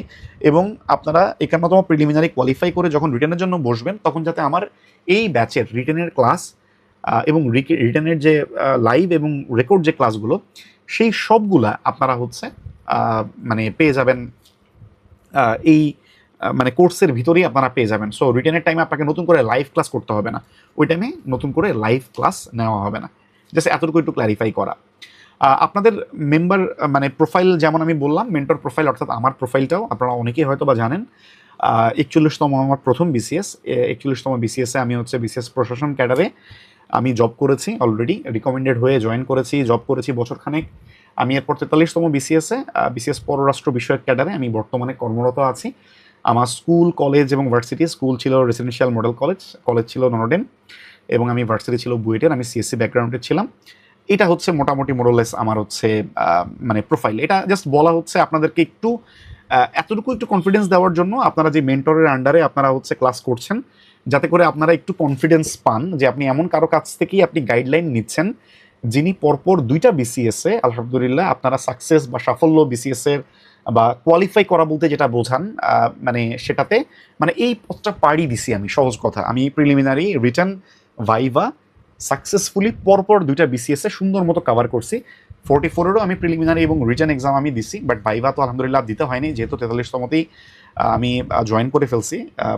এবং আপনারা 51তম প্রিলিমিনারি কোয়ালিফাই করে যখন রিটেনের জন্য বসবেন তখন যাতে আমার এই ব্যাচের রিটেনের ক্লাস এবং রিটেনের যে লাইভ এবং রেকর্ড যে ক্লাসগুলো সেই সবগুলা আপনারা হচ্ছে মানে পেয়ে যাবেন এই মানে কোর্সের ভিতরেই আপনারা পেয়ে যাবেন। সো রিটেনের টাইমে আপনাকে নতুন করে লাইভ ক্লাস করতে হবে না, ওই টাইমে নতুন করে লাইভ ক্লাস নেওয়া হবে না। জাস্ট এতটুকু একটু ক্ল্যারিফাই করা। আপনাদের মেম্বার মানে প্রোফাইল যেমন আমি বললাম, মেন্টর প্রোফাইল অর্থাৎ আমার প্রোফাইলটাও আপনারা অনেকেই হয়তো বা জানেন। 41তম আমার প্রথম বিসিএস, 41তম বিসিএসে আমি হচ্ছে বিসিএস প্রশাসন ক্যাডারে আমি জব করেছি অলরেডি, রিকমেন্ডেড হয়ে জয়েন করেছি, জব করেছি বছরখানেক। আমি এরপর 43তম বিসিএসে বিসিএস পররাষ্ট্র বিষয়ক ক্যাডারে আমি বর্তমানে কর্মরত আছি। আমার স্কুল, কলেজ এবং ভার্সিটি, স্কুল ছিল রেসিডেন্সিয়াল মডেল কলেজ, কলেজ ছিল নরডেম, এবং আমি ভার্সিটি ছিল বুয়েটের। আমি সিএসসি ব্যাকগ্রাউন্ডে ছিলাম। এটা হচ্ছে মোটামুটি মোরলেস আমার হচ্ছে মানে প্রোফাইল। এটা জাস্ট বলা হচ্ছে আপনাদেরকে একটু এতটুকু একটু কনফিডেন্স দেওয়ার জন্য, আপনারা যে মেন্টরের আন্ডারে আপনারা হচ্ছে ক্লাস করছেন, যাতে করে আপনারা একটু কনফিডেন্স পান যে আপনি এমন কারো কাছ থেকেই আপনি গাইডলাইন নিচ্ছেন যিনি পরপর 2টা বিসিএসে আলহামদুলিল্লাহ আপনারা সাকসেস বা সাফল্য বিসিএসের বা কোয়ালিফাই করা বলতে যেটা বোঝান মানে সেটাতে মানে এই পথটা পাড়ি দিছি আমি। সহজ কথা, আমি প্রিলিমিনারি, রিটার্ন, ভাইভা সাকসেসফুলি পরপর 2টা বিসিএসে সুন্দর মতো কভার করছি। 44-এরও আমি প্রিলিমিনারি এবং রিটার্ন এক্সাম আমি দিছি, বাট ভাইভা তো আলহামদুলিল্লাহ দিতে হয়নি, যেহেতু 43তমতেই আমি জয়েন করে ফেলছি।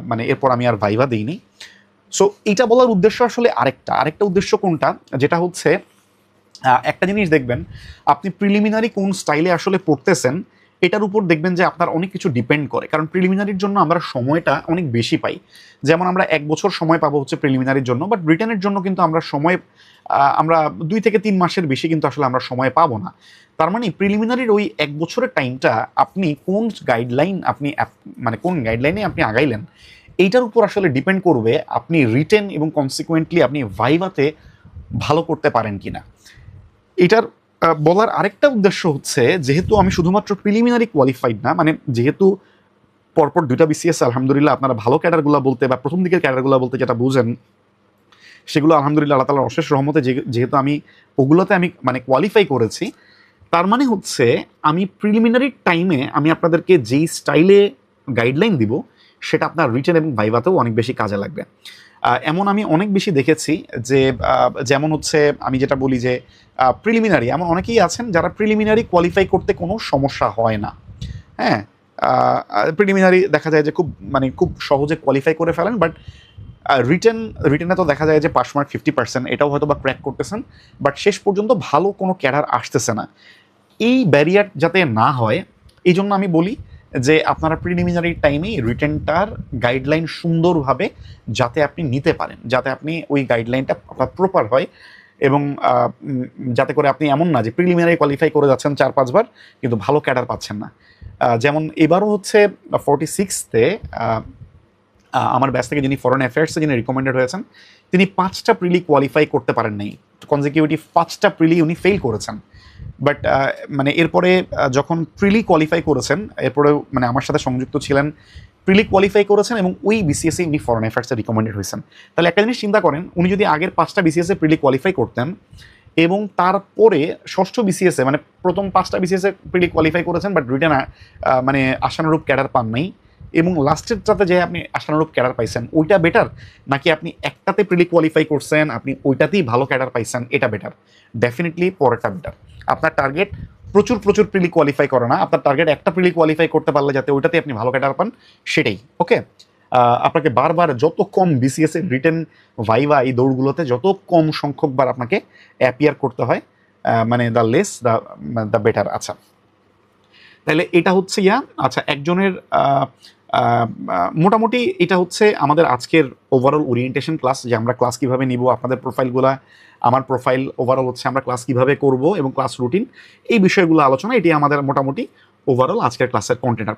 মানে এরপর আমি আর ভাইভা দিইনি। সো এইটা বলার উদ্দেশ্য আসলে আরেকটা উদ্দেশ্য কোনটা, যেটা হচ্ছে একটা জিনিস দেখবেন, আপনি প্রিলিমিনারি কোন স্টাইলে আসলে পড়তেছেন এটার উপর দেখবেন যে আপনার অনেক কিছু ডিপেন্ড করে। কারণ প্রিলিমিনারির জন্য আমরা সময়টা অনেক বেশি পাই, যেমন আমরা 1 বছর সময় পাবো হচ্ছে প্রিলিমিনারির জন্য, বাট রিটার্নের জন্য কিন্তু আমরা সময় আমরা 2 থেকে 3 মাসের বেশি কিন্তু আসলে আমরা সময় পাবো না। তার মানে প্রিলিমিনারির ওই 1 বছরের টাইমটা আপনি কোন গাইডলাইন মানে কোন গাইডলাইনে আপনি আগাইলেন এইটার উপর আসলে ডিপেন্ড করবে আপনি রিটেন এবং কনসিকুয়েন্টলি আপনি ভাইভাতে ভালো করতে পারেন কিনা। এটার বলার আরেকটা উদ্দেশ্য হচ্ছে, যেহেতু আমি শুধুমাত্র প্রিলিমিনারি কোয়ালিফাইড না, মানে যেহেতু পরপর 2টা বিসিএস আলহামদুলিল্লাহ আপনারা ভালো ক্যাডারগুলো বলতে বা প্রথম দিকের ক্যাডারগুলো বলতে যেটা বুঝেন সেগুলো আলহামদুলিল্লাহ আল্লাহ তাআলার অশেষ রহমতে যেহেতু আমি ওগুলোতে আমি মানে কোয়ালিফাই করেছি, তার মানে হচ্ছে আমি প্রিলিমিনারি টাইমে আমি আপনাদেরকে যেই স্টাইলে গাইডলাইন দিব সেটা আপনার রিটেন এবং ভাইভাতেও অনেক বেশি কাজে লাগবে। এমন আমি অনেক বেশি দেখেছি যে যেমন হচ্ছে আমি যেটা বলি যে প্রিলিমিনারি এমন অনেকেই আছেন যারা প্রিলিমিনারি কোয়ালিফাই করতে কোনো সমস্যা হয় না। হ্যাঁ, প্রিলিমিনারি দেখা যায় যে খুব সহজে কোয়ালিফাই করে ফেলেন, বাট রিটেনে তো দেখা যায় যে পাস মার্ক 50%, এটাও হয়তো বা ক্র্যাক করতেছেন, বাট শেষ পর্যন্ত ভালো কোনো ক্যাডার আসতেছে না। এই ব্যারিয়ার যাতে না হয় এই জন্য আমি বলি যে আপনারা প্রিলিমিনারি টাইমেই রিটেনটার গাইডলাইন সুন্দরভাবে যাতে আপনি নিতে পারেন, যাতে আপনি ওই গাইডলাইনটা আপনার প্রপার হয়, এবং যাতে করে আপনি এমন না যে প্রিলিমিনারি কোয়ালিফাই করে যাচ্ছেন 4-5 বার কিন্তু ভালো ক্যাডার পাচ্ছেন না। যেমন এবারও হচ্ছে 46তে আমার ব্যাচ থেকে যিনি ফরেন অ্যাফেয়ার্সে যিনি রিকমেন্ডেড হয়েছেন তিনি 5টা প্রিলি কোয়ালিফাই করতে পারেন নাই, কনজিকিউটিভ 5টা প্রিলি উনি ফেল করেছেন। বাট মানে এরপরে যখন প্রিলি কোয়ালিফাই করেছেন, এরপরে মানে আমার সাথে সংযুক্ত ছিলেন, প্রিলি কোয়ালিফাই করেছেন এবং ওই বিসিএসে উনি ফরেন অ্যাফেয়ার্সে রিকমেন্ডেড হয়েছেন। তাহলে একটা জিনিস চিন্তা করেন, উনি যদি আগের 5টা বিসিএসে প্রিলি কোয়ালিফাই করতেন এবং তারপরে ষষ্ঠ বিসিএসে মানে প্রথম 5টা বিসিএসে প্রিলি কোয়ালিফাই করেছেন বাট রিটেন মানে আশানুরূপ ক্যাডার পান নাই, এবং লাস্টেরটাতে যে আপনি আশানুরূপ ক্যাডার পাইছেন ওইটা বেটার, নাকি আপনি একটাতে প্রিলি কোয়ালিফাই করছেন আপনি ওইটাতেই ভালো ক্যাডার পাইছেন এটা বেটার? ডেফিনেটলি পরেরটা বেটার। আপনার টার্গেট প্রচুর প্রচুর প্রিলি কোয়ালিফাই করে না, আপনার টার্গেট একটা প্রিলি কোয়ালিফাই করতে পারলে যাতে ওইটাতে আপনি ভালো ক্যাডার পান সেটাই। ওকে, আপনাকে বারবার যত কম বিসিএস এর রিটেন ভাইভা এই দৌড়গুলোতে যত কম সংখ্যকবার আপনাকে অ্যাপিয়ার করতে হয়, মানে দ্য লেস দ্য বেটার। আচ্ছা, তাহলে এটা হচ্ছে আচ্ছা একজনের মোটামুটি এটা হচ্ছে আমাদের আজকের ওভারঅল ওরিয়েন্টেশন ক্লাস, যে আমরা ক্লাস কীভাবে নিব, আপনাদের প্রোফাইলগুলা, আমার প্রোফাইল, ওভারঅল হচ্ছে আমরা ক্লাস কীভাবে করব এবং ক্লাস রুটিন, এই বিষয়গুলো আলোচনা, এটি আমাদের মোটামুটি ওভারঅল আজকের ক্লাসের কন্টেন্ট।